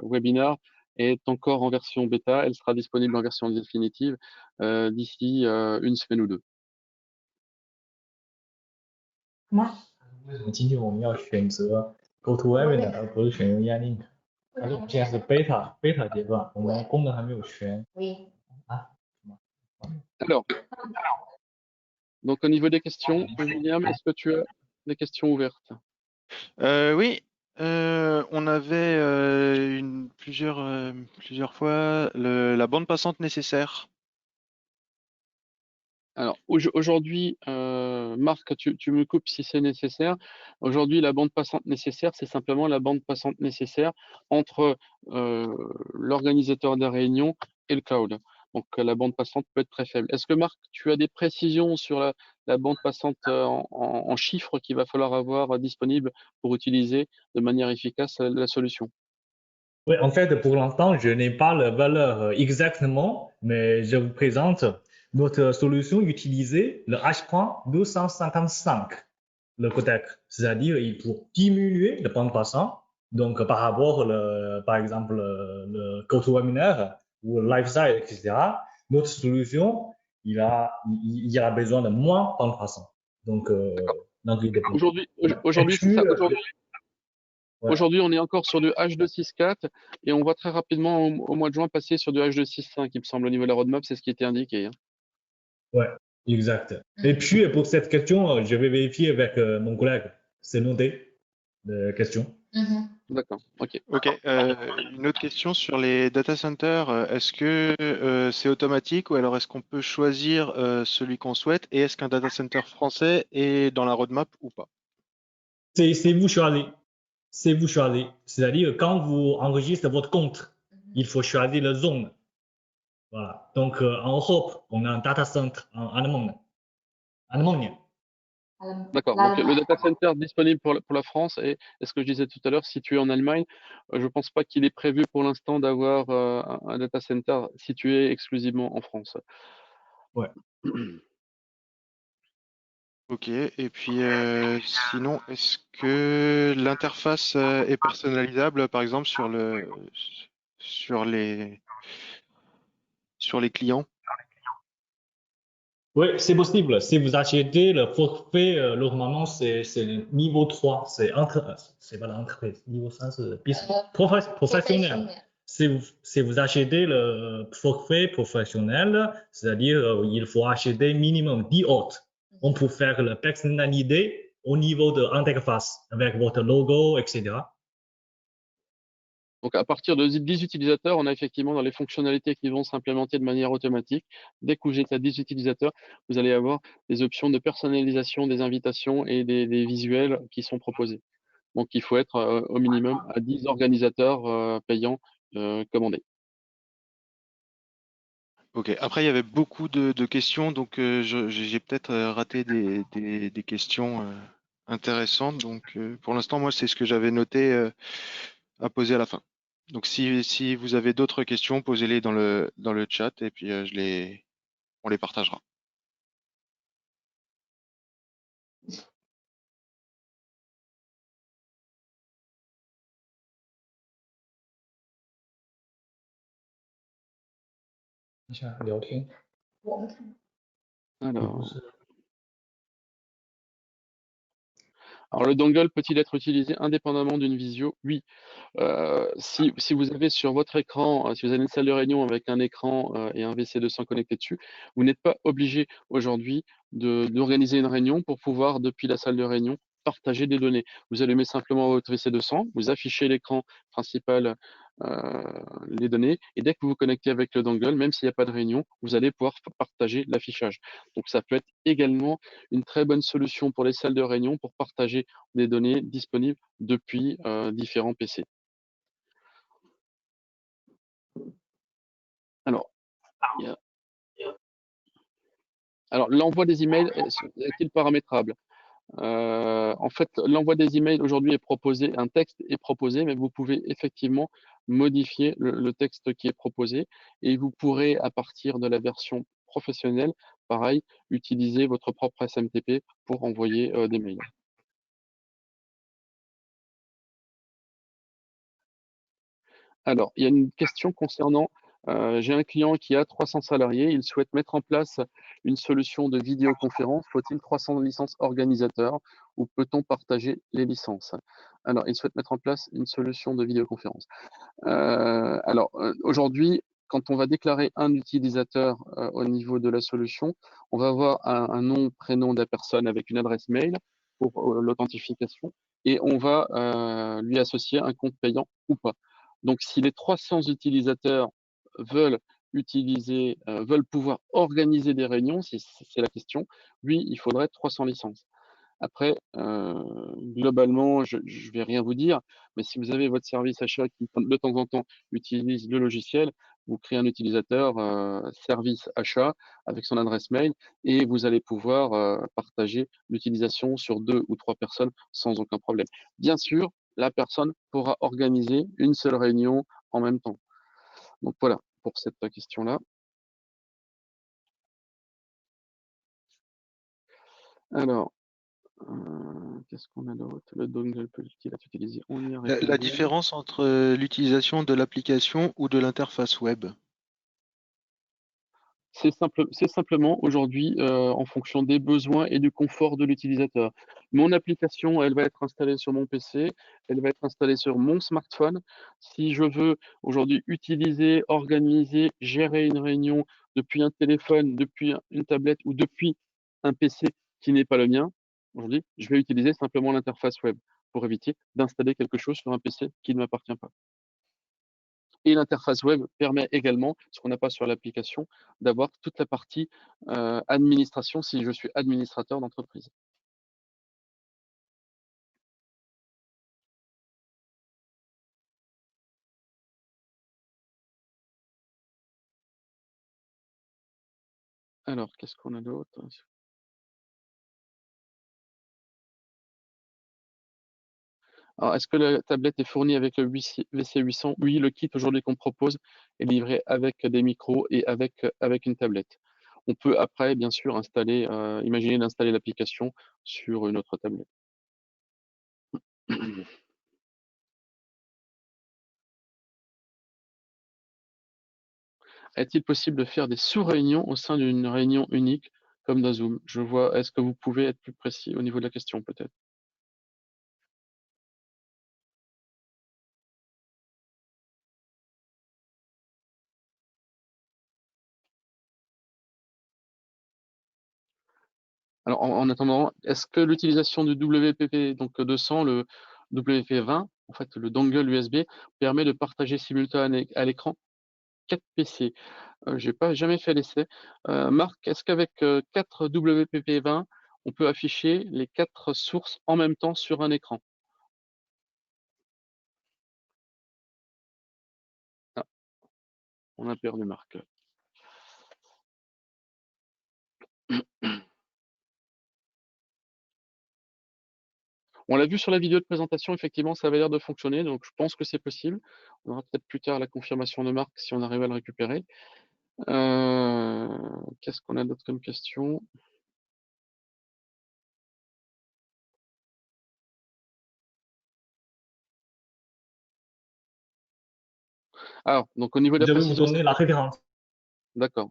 webinar est encore en version bêta. Elle sera disponible en version définitive d'ici une semaine ou deux. 为什么今天我们要选择 GoToWebinar 而不是选用 Yanlink？而且我们现在是 beta 阶段，我们功能还没有全 Oui. 啊。 Alors, donc au niveau des questions, William, est-ce que tu as des questions ouvertes? Oui, on avait plusieurs fois la bande passante nécessaire. Alors aujourd'hui, Marc, tu me coupes si c'est nécessaire. Aujourd'hui, la bande passante nécessaire, c'est simplement la bande passante nécessaire entre l'organisateur de la réunion et le cloud. Donc la bande passante peut être très faible. Est-ce que Marc, tu as des précisions sur la bande passante en chiffres qu'il va falloir avoir disponible pour utiliser de manière efficace la solution? Oui, en fait, pour l'instant, je n'ai pas la valeur exactement, mais je vous présente notre solution utilisée, le H.255, le codec, c'est-à-dire pour diminuer le bande passant. Donc, par rapport, par exemple, le GoToWebinar ou le LiveSite, etc., notre solution, il y a besoin de moins de bande passant. Donc, il dépend. Aujourd'hui, c'est ça. Ouais. Aujourd'hui, on est encore sur du H264 et on va très rapidement au mois de juin passer sur du H265, il me semble, au niveau de la roadmap, c'est ce qui était indiqué. Hein. Ouais, exact. Et puis, pour cette question, je vais vérifier avec mon collègue. C'est noté, la question. D'accord, ok. Ok, une autre question sur les data centers. Est-ce que c'est automatique ou alors est-ce qu'on peut choisir celui qu'on souhaite et est-ce qu'un data center français est dans la roadmap ou pas? C'est vous choisir. C'est vous choisir. C'est-à-dire, quand vous enregistrez votre compte, il faut choisir la zone. Voilà. Donc, en Europe, on a un data center en Allemagne. D'accord, donc le data center disponible pour la France et ce que je disais tout à l'heure, situé en Allemagne, je ne pense pas qu'il est prévu pour l'instant d'avoir un data center situé exclusivement en France. Ouais. Ok, et puis sinon, est-ce que l'interface est personnalisable, par exemple, sur les clients? Oui, c'est possible. Si vous achetez le forfait, normalement, c'est niveau 3. C'est pas l'entreprise. Niveau 5, c'est professionnel. Si vous achetez le forfait professionnel, c'est-à-dire il faut acheter minimum 10 hôtes. On peut faire la personnalité au niveau de l'interface avec votre logo, etc. Donc, à partir de 10 utilisateurs, on a effectivement dans les fonctionnalités qui vont s'implémenter de manière automatique. Dès que vous êtes à 10 utilisateurs, vous allez avoir des options de personnalisation des invitations et des visuels qui sont proposés. Donc, il faut être au minimum à 10 organisateurs payants commandés. Ok. Après, il y avait beaucoup de questions, donc j'ai peut-être raté des questions intéressantes. Donc, pour l'instant, moi, c'est ce que j'avais noté à poser à la fin. Donc, si vous avez d'autres questions, posez-les dans le chat et puis on les partagera. Alors, le dongle peut-il être utilisé indépendamment d'une visio? Oui. Si vous avez sur votre écran, si vous avez une salle de réunion avec un écran et un VC200 connecté dessus, vous n'êtes pas obligé aujourd'hui d'organiser une réunion pour pouvoir, depuis la salle de réunion, partager des données. Vous allumez simplement votre VC200, vous affichez l'écran principal, les données, et dès que vous vous connectez avec le dongle, même s'il n'y a pas de réunion, vous allez pouvoir partager l'affichage. Donc ça peut être également une très bonne solution pour les salles de réunion pour partager des données disponibles depuis différents PC. Alors, l'envoi des emails est-il paramétrable? En fait, l'envoi des emails aujourd'hui est proposé, un texte est proposé, mais vous pouvez effectivement modifier le texte qui est proposé et vous pourrez, à partir de la version professionnelle, pareil, utiliser votre propre SMTP pour envoyer des mails. Alors, il y a une question concernant, j'ai un client qui a 300 salariés, il souhaite mettre en place une solution de vidéoconférence. Faut-il 300 licences organisateurs ou peut-on partager les licences? Alors, il souhaite mettre en place une solution de vidéoconférence. Aujourd'hui, quand on va déclarer un utilisateur au niveau de la solution, on va avoir un nom, prénom de la personne avec une adresse mail pour l'authentification et on va lui associer un compte payant ou pas. Donc, si les 300 utilisateurs veulent veulent pouvoir organiser des réunions, si c'est la question, oui, il faudrait 300 licences. Après, globalement, je ne vais rien vous dire, mais si vous avez votre service achat qui, de temps en temps, utilise le logiciel, vous créez un utilisateur service achat avec son adresse mail et vous allez pouvoir partager l'utilisation sur 2 ou 3 personnes sans aucun problème. Bien sûr, la personne pourra organiser une seule réunion en même temps. Donc voilà pour cette question-là. Alors, qu'est-ce qu'on a d'autre? Le dongle peut-il être utilisé? On y a La répondu. différence entre l'utilisation de l'application ou de l'interface web? C'est simplement aujourd'hui en fonction des besoins et du confort de l'utilisateur. Mon application, elle va être installée sur mon PC, elle va être installée sur mon smartphone. Si je veux aujourd'hui utiliser, organiser, gérer une réunion depuis un téléphone, depuis une tablette ou depuis un PC qui n'est pas le mien, aujourd'hui, je vais utiliser simplement l'interface web pour éviter d'installer quelque chose sur un PC qui ne m'appartient pas. Et l'interface web permet également, ce qu'on n'a pas sur l'application, d'avoir toute la partie administration si je suis administrateur d'entreprise. Alors, qu'est-ce qu'on a d'autre? Alors, est-ce que la tablette est fournie avec le VC800? Oui, le kit aujourd'hui qu'on propose est livré avec des micros et avec une tablette. On peut après, bien sûr, imaginer d'installer l'application sur une autre tablette. Est-il possible de faire des sous-réunions au sein d'une réunion unique, comme dans Zoom. Je vois, est-ce que vous pouvez être plus précis au niveau de la question peut-être? Alors, en attendant, est-ce que l'utilisation du WPP, donc 200, le WP20, en fait, le dongle USB, permet de partager simultanément à l'écran 4 PC? J'ai pas jamais fait l'essai. Marc, est-ce qu'avec 4 WPP20, on peut afficher les 4 sources en même temps sur un écran? Ah, on a perdu Marc. On l'a vu sur la vidéo de présentation, effectivement, ça avait l'air de fonctionner, donc je pense que c'est possible. On aura peut-être plus tard la confirmation de Marc si on arrive à le récupérer. Qu'est-ce qu'on a d'autre comme question? Alors, donc au niveau de Je la vais vous précision, donner la référence. d'accord.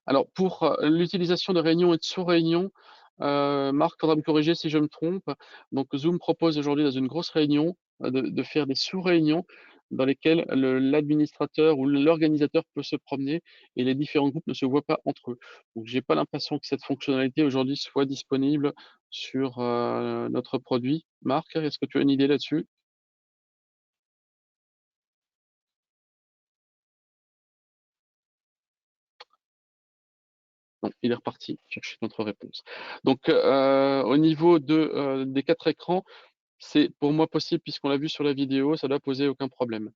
Alors pour l'utilisation de réunion et de sous-réunion, Marc faudra me corriger si je me trompe. Donc Zoom propose aujourd'hui dans une grosse réunion, de faire des sous-réunions dans lesquelles l'administrateur ou l'organisateur peut se promener et les différents groupes ne se voient pas entre eux. Donc j'ai pas l'impression que cette fonctionnalité aujourd'hui soit disponible sur, notre produit. Marc, est-ce que tu as une idée là-dessus? Non, il est reparti chercher notre réponse. Donc, au niveau des 4 écrans, c'est pour moi possible puisqu'on l'a vu sur la vidéo, ça doit poser aucun problème.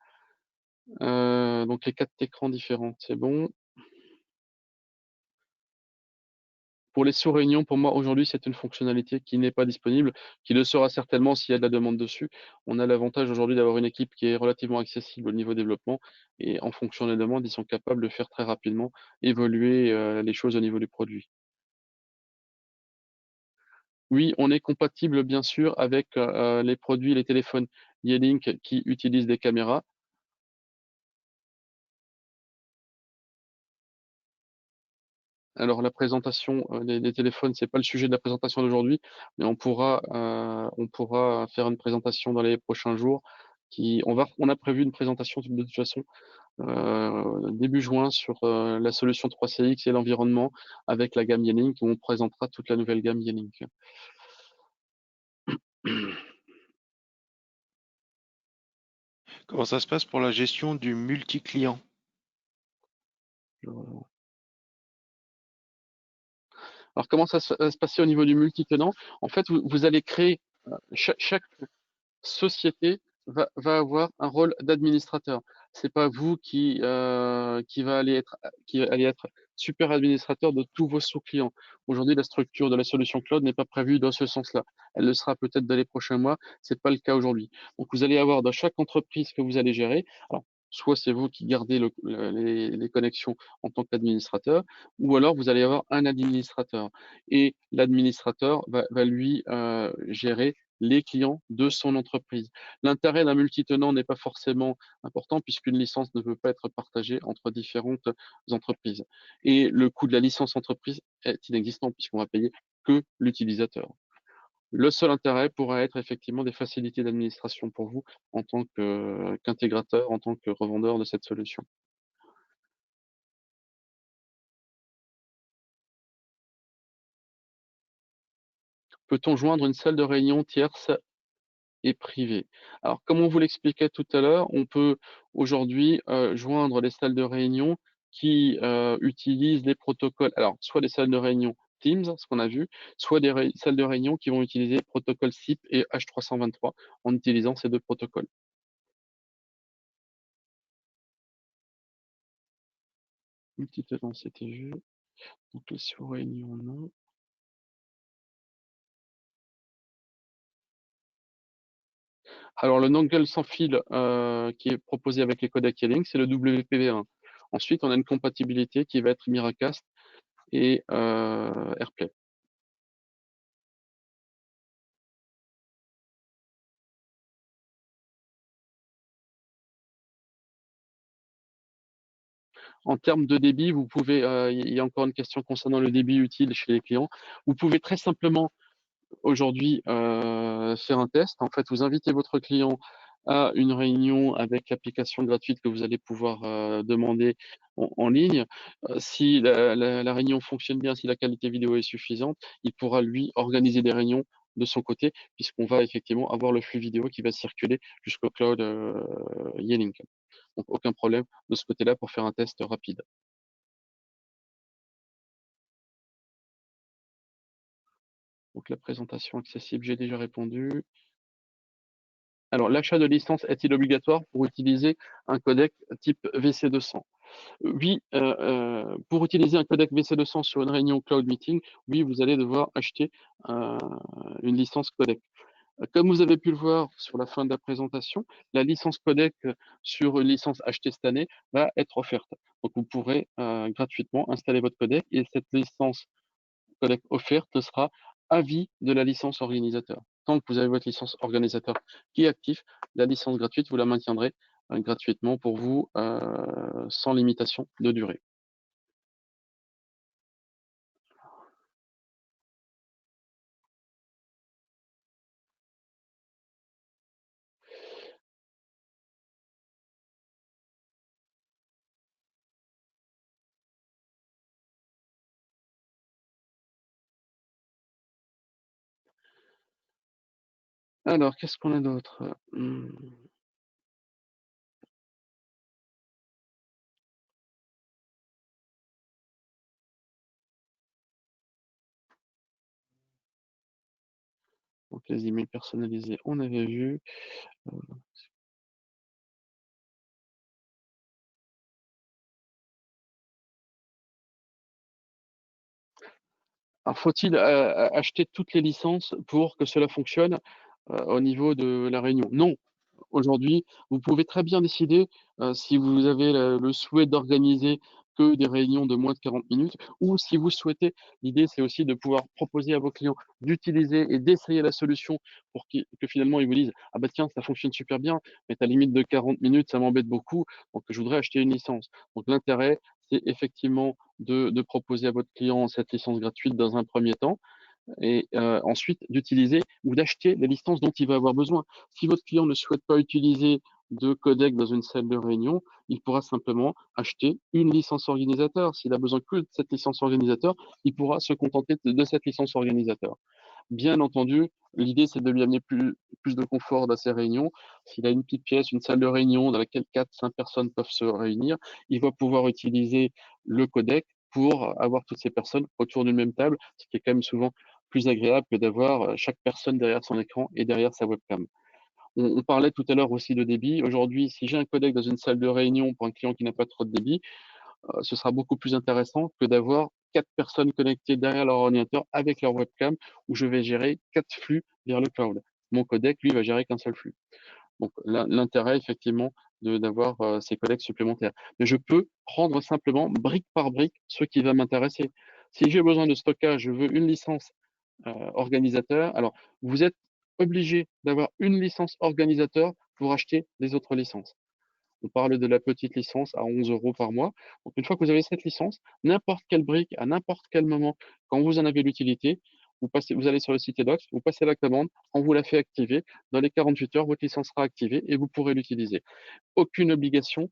Donc les 4 écrans différents, c'est bon. Pour les sous-réunions, pour moi aujourd'hui, c'est une fonctionnalité qui n'est pas disponible, qui le sera certainement s'il y a de la demande dessus. On a l'avantage aujourd'hui d'avoir une équipe qui est relativement accessible au niveau développement et en fonction des demandes, ils sont capables de faire très rapidement évoluer, les choses au niveau du produit. Oui, on est compatible bien sûr avec, les produits, les téléphones Yealink qui utilisent des caméras. Alors la présentation, des téléphones, c'est pas le sujet de la présentation d'aujourd'hui, mais on pourra faire une présentation dans les prochains jours on a prévu une présentation de toute façon, début juin sur, la solution 3CX et l'environnement avec la gamme Yealink où on présentera toute la nouvelle gamme Yealink. Comment ça se passe pour la gestion du multi-client? Alors comment ça va se passer au niveau du multi-tenant? En fait, vous allez créer, chaque société va avoir un rôle d'administrateur. C'est pas vous qui allez être super administrateur de tous vos sous-clients. Aujourd'hui, la structure de la solution cloud n'est pas prévue dans ce sens-là. Elle le sera peut-être dans les prochains mois. C'est pas le cas aujourd'hui. Donc, vous allez avoir dans chaque entreprise que vous allez gérer, alors, soit c'est vous qui gardez les connexions en tant qu'administrateur, ou alors vous allez avoir un administrateur. Et l'administrateur va lui gérer les clients de son entreprise. L'intérêt d'un multitenant n'est pas forcément important puisqu'une licence ne peut pas être partagée entre différentes entreprises. Et le coût de la licence entreprise est inexistant puisqu'on va payer que l'utilisateur. Le seul intérêt pourrait être effectivement des facilités d'administration pour vous en tant qu'intégrateur, en tant que revendeur de cette solution. Peut-on joindre une salle de réunion tierce et privée? Alors, comme on vous l'expliquait tout à l'heure, on peut aujourd'hui joindre les salles de réunion qui utilisent les protocoles. Alors, soit des salles de réunion Teams, ce qu'on a vu, soit des salles de réunion qui vont utiliser protocole SIP et H323 en utilisant ces deux protocoles. Multitenant, c'était vu. Donc, les sous-réunions, non. Alors, le dongle sans fil qui est proposé avec les codecs Yealink, c'est le WPV1. Ensuite, on a une compatibilité qui va être Miracast et AirPlay. En termes de débit, vous pouvez, il y a encore une question concernant le débit utile chez les clients. Vous pouvez très simplement aujourd'hui faire un test. En fait, vous invitez votre client à une réunion avec l'application gratuite que vous allez pouvoir demander en ligne. Si la réunion fonctionne bien, si la qualité vidéo est suffisante, il pourra lui organiser des réunions de son côté, puisqu'on va effectivement avoir le flux vidéo qui va circuler jusqu'au cloud Yealink. Donc aucun problème de ce côté-là pour faire un test rapide. Donc la présentation accessible, j'ai déjà répondu. Alors, l'achat de licence est-il obligatoire pour utiliser un codec type VC200? Oui, pour utiliser un codec VC200 sur une réunion Cloud Meeting, oui, vous allez devoir acheter une licence codec. Comme vous avez pu le voir sur la fin de la présentation, la licence codec sur une licence achetée cette année va être offerte. Donc, vous pourrez gratuitement installer votre codec et cette licence codec offerte sera à vie de la licence organisateur. Tant que vous avez votre licence organisateur qui est active, la licence gratuite, vous la maintiendrez gratuitement pour vous sans limitation de durée. Alors, qu'est-ce qu'on a d'autre? Donc, les emails personnalisés, on avait vu. Alors, faut-il acheter toutes les licences pour que cela fonctionne au niveau de la réunion? Non. Aujourd'hui, vous pouvez très bien décider, si vous avez le souhait d'organiser que des réunions de moins de 40 minutes ou si vous souhaitez, l'idée c'est aussi de pouvoir proposer à vos clients d'utiliser et d'essayer la solution pour que finalement ils vous disent: «Ah bah tiens, ça fonctionne super bien, mais ta limite de 40 minutes, ça m'embête beaucoup, donc je voudrais acheter une licence». Donc l'intérêt, c'est effectivement de proposer à votre client cette licence gratuite dans un premier temps et ensuite d'utiliser ou d'acheter les licences dont il va avoir besoin. Si votre client ne souhaite pas utiliser de codec dans une salle de réunion, il pourra simplement acheter une licence organisateur. S'il a besoin que de cette licence organisateur, il pourra se contenter de cette licence organisateur. Bien entendu, l'idée, c'est de lui amener plus de confort dans ses réunions. S'il a une petite pièce, une salle de réunion dans laquelle 4-5 personnes peuvent se réunir, il va pouvoir utiliser le codec pour avoir toutes ces personnes autour d'une même table, ce qui est quand même souvent plus agréable que d'avoir chaque personne derrière son écran et derrière sa webcam. On parlait tout à l'heure aussi de débit. Aujourd'hui, si j'ai un codec dans une salle de réunion pour un client qui n'a pas trop de débit, ce sera beaucoup plus intéressant que d'avoir 4 personnes connectées derrière leur ordinateur avec leur webcam où je vais gérer 4 flux vers le cloud. Mon codec, lui, va gérer qu'un seul flux. Donc l'intérêt effectivement d'avoir ces codecs supplémentaires. Mais je peux prendre simplement brique par brique ce qui va m'intéresser. Si j'ai besoin de stockage, je veux une licence organisateur. Alors, vous êtes obligé d'avoir une licence organisateur pour acheter les autres licences. On parle de la petite licence à 11 € par mois. Donc, une fois que vous avez cette licence, n'importe quelle brique, à n'importe quel moment, quand vous en avez l'utilité, vous allez sur le site Edox, vous passez la commande, on vous la fait activer. Dans les 48 heures, votre licence sera activée et vous pourrez l'utiliser. Aucune obligation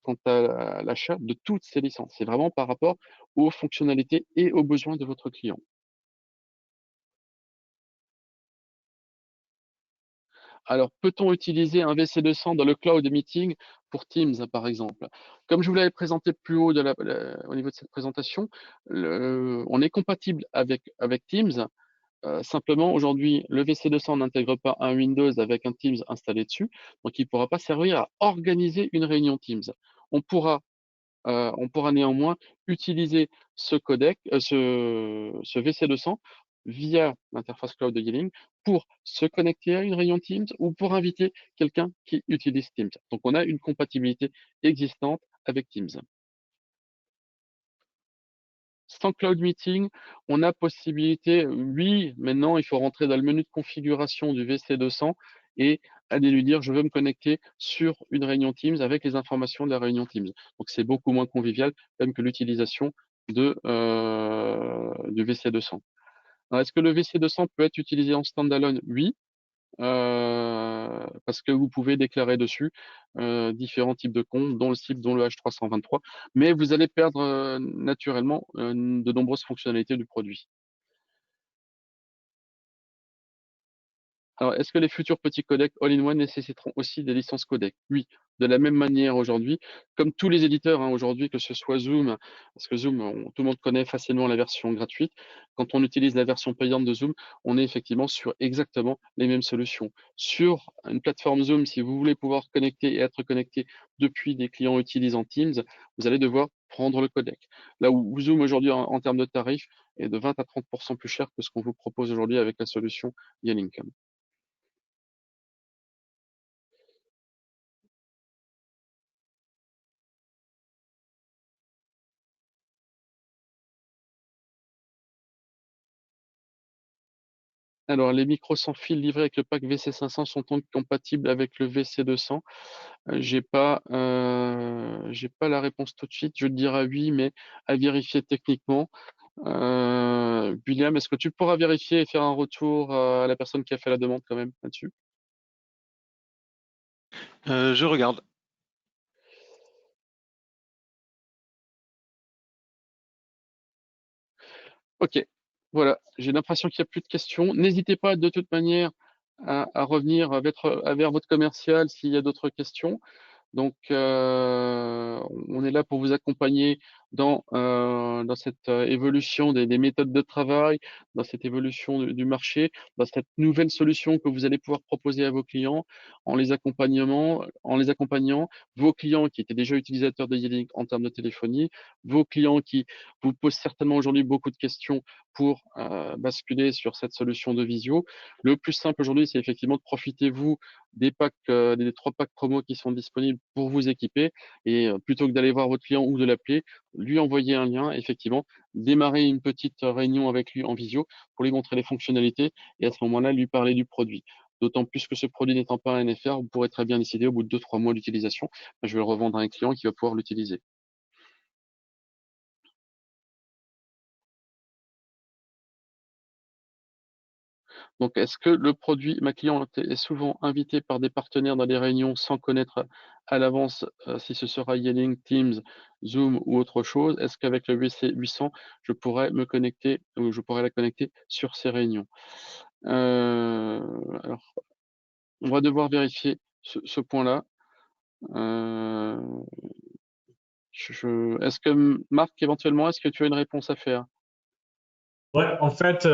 quant à l'achat de toutes ces licences. C'est vraiment par rapport aux fonctionnalités et aux besoins de votre client. Alors, peut-on utiliser un VC200 dans le cloud meeting pour Teams, par exemple? Comme je vous l'avais présenté plus haut au niveau de cette présentation, on est compatible avec Teams. Simplement, aujourd'hui, le VC200 n'intègre pas un Windows avec un Teams installé dessus, donc il ne pourra pas servir à organiser une réunion Teams. On pourra néanmoins utiliser ce codec, ce VC200 via l'interface cloud de Yealink pour se connecter à une réunion Teams ou pour inviter quelqu'un qui utilise Teams. Donc on a une compatibilité existante avec Teams. Sans Cloud Meeting, on a possibilité, oui, maintenant il faut rentrer dans le menu de configuration du VC200 et allez lui dire, je veux me connecter sur une réunion Teams avec les informations de la réunion Teams. Donc, c'est beaucoup moins convivial même que l'utilisation du VC200. Alors, est-ce que le VC200 peut être utilisé en standalone? Oui, parce que vous pouvez déclarer dessus différents types de comptes, dont le CIP, dont le H323, mais vous allez perdre naturellement de nombreuses fonctionnalités du produit. Alors, est-ce que les futurs petits codecs all-in-one nécessiteront aussi des licences codec? Oui, de la même manière aujourd'hui, comme tous les éditeurs aujourd'hui, que ce soit Zoom, parce que Zoom, tout le monde connaît facilement la version gratuite. Quand on utilise la version payante de Zoom, on est effectivement sur exactement les mêmes solutions. Sur une plateforme Zoom, si vous voulez pouvoir connecter et être connecté depuis des clients utilisant Teams, vous allez devoir prendre le codec. Là où Zoom aujourd'hui en termes de tarifs est de 20 à 30% plus cher que ce qu'on vous propose aujourd'hui avec la solution Yelink. Alors, les micros sans fil livrés avec le pack VC500 sont-ils compatibles avec le VC200? J'ai pas la réponse tout de suite. Je dirais oui, mais à vérifier techniquement. William, est-ce que tu pourras vérifier et faire un retour à la personne qui a fait la demande quand même là-dessus? Je regarde. Ok, voilà. J'ai l'impression qu'il n'y a plus de questions. N'hésitez pas de toute manière à revenir vers votre commercial s'il y a d'autres questions. Donc, on est là pour vous accompagner dans cette évolution des méthodes de travail, dans cette évolution du marché, dans cette nouvelle solution que vous allez pouvoir proposer à vos clients en les accompagnant, vos clients qui étaient déjà utilisateurs de Yelink en termes de téléphonie, vos clients qui vous posent certainement aujourd'hui beaucoup de questions pour basculer sur cette solution de visio. Le plus simple aujourd'hui, c'est effectivement de profiter, vous, des packs, des 3 packs promo qui sont disponibles pour vous équiper et plutôt que d'aller voir votre client ou de l'appeler, lui envoyer un lien, effectivement, démarrer une petite réunion avec lui en visio pour lui montrer les fonctionnalités et à ce moment-là, lui parler du produit. D'autant plus que ce produit n'étant pas un NFR, vous pourrez très bien décider au bout de 2-3 mois d'utilisation, je vais le revendre à un client qui va pouvoir l'utiliser. Donc, est-ce que le produit, ma cliente est souvent invitée par des partenaires dans des réunions sans connaître à l'avance si ce sera Yelling, Teams, Zoom ou autre chose? Est-ce qu'avec le VC 800, je pourrais me connecter ou je pourrais la connecter sur ces réunions? Alors, on va devoir vérifier ce point-là. Euh, Est-ce que Marc, éventuellement, est-ce que tu as une réponse à faire? Ouais, en fait,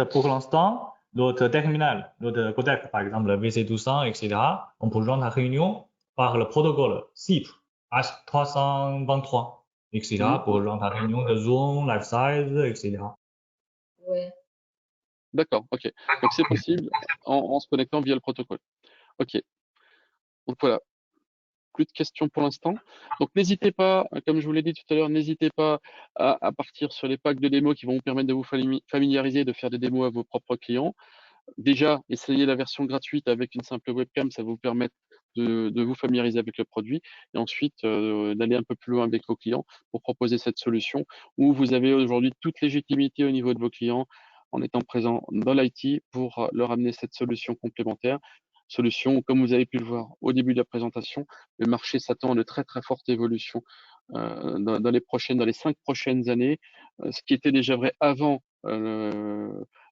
pour l'instant, notre terminal, notre codec, par exemple, le VC200, etc., on peut joindre la réunion par le protocole SIP H323, etc., pour joindre la réunion de Zoom, LiveSize, etc. Oui. D'accord, ok. Donc, c'est possible en se connectant via le protocole. Ok. Donc, voilà. Plus de questions pour l'instant. Donc n'hésitez pas, comme je vous l'ai dit tout à l'heure, n'hésitez pas à partir sur les packs de démos qui vont vous permettre de vous familiariser, de faire des démos à vos propres clients. Déjà, essayez la version gratuite avec une simple webcam, ça va vous permettre de vous familiariser avec le produit et ensuite d'aller un peu plus loin avec vos clients pour proposer cette solution où vous avez aujourd'hui toute légitimité au niveau de vos clients en étant présent dans l'IT pour leur amener cette solution complémentaire. Solution, où, comme vous avez pu le voir au début de la présentation, le marché s'attend à de très très fortes évolutions dans les 5 prochaines années, ce qui était déjà vrai avant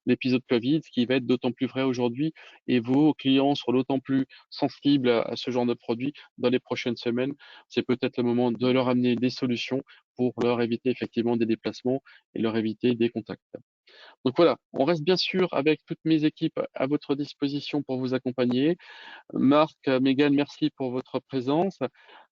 l'épisode Covid, ce qui va être d'autant plus vrai aujourd'hui, et vos clients seront d'autant plus sensibles à ce genre de produit dans les prochaines semaines. C'est peut-être le moment de leur amener des solutions pour leur éviter effectivement des déplacements et leur éviter des contacts. Donc voilà, on reste bien sûr avec toutes mes équipes à votre disposition pour vous accompagner. Marc, Mégane, merci pour votre présence.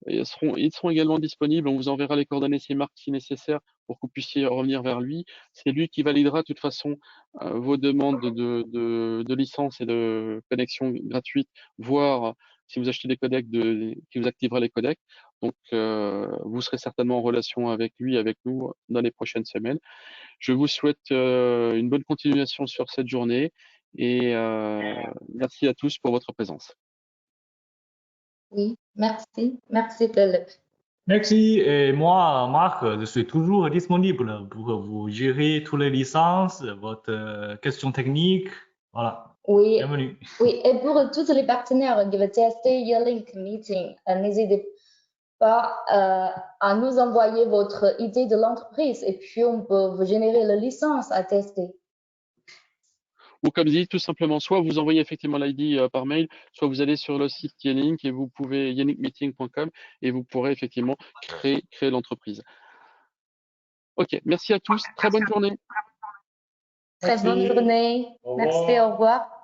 Ils seront également disponibles. On vous enverra les coordonnées si Marc si nécessaire pour que vous puissiez revenir vers lui. C'est lui qui validera de toute façon vos demandes de licence et de connexion gratuite, voire si vous achetez des codecs, qui vous activera les codecs. Donc, vous serez certainement en relation avec lui, avec nous, dans les prochaines semaines. Je vous souhaite une bonne continuation sur cette journée Et merci à tous pour votre présence. Oui, merci. Merci, Philippe. Merci. Et moi, Marc, je suis toujours disponible pour vous gérer toutes les licences, votre question technique. Voilà. Oui, Bienvenue. oui. Et pour tous les partenaires qui veulent tester Yearlink Meeting, n'hésitez pas à nous envoyer votre idée de l'entreprise et puis on peut vous générer la licence à tester. Ou comme dit, tout simplement, soit vous envoyez effectivement l'ID par mail, soit vous allez sur le site Yearlink et vous pouvez yearlinkmeeting.com et vous pourrez effectivement créer l'entreprise. Ok, merci à tous. Très bonne journée. Très bonne journée. Merci, au revoir.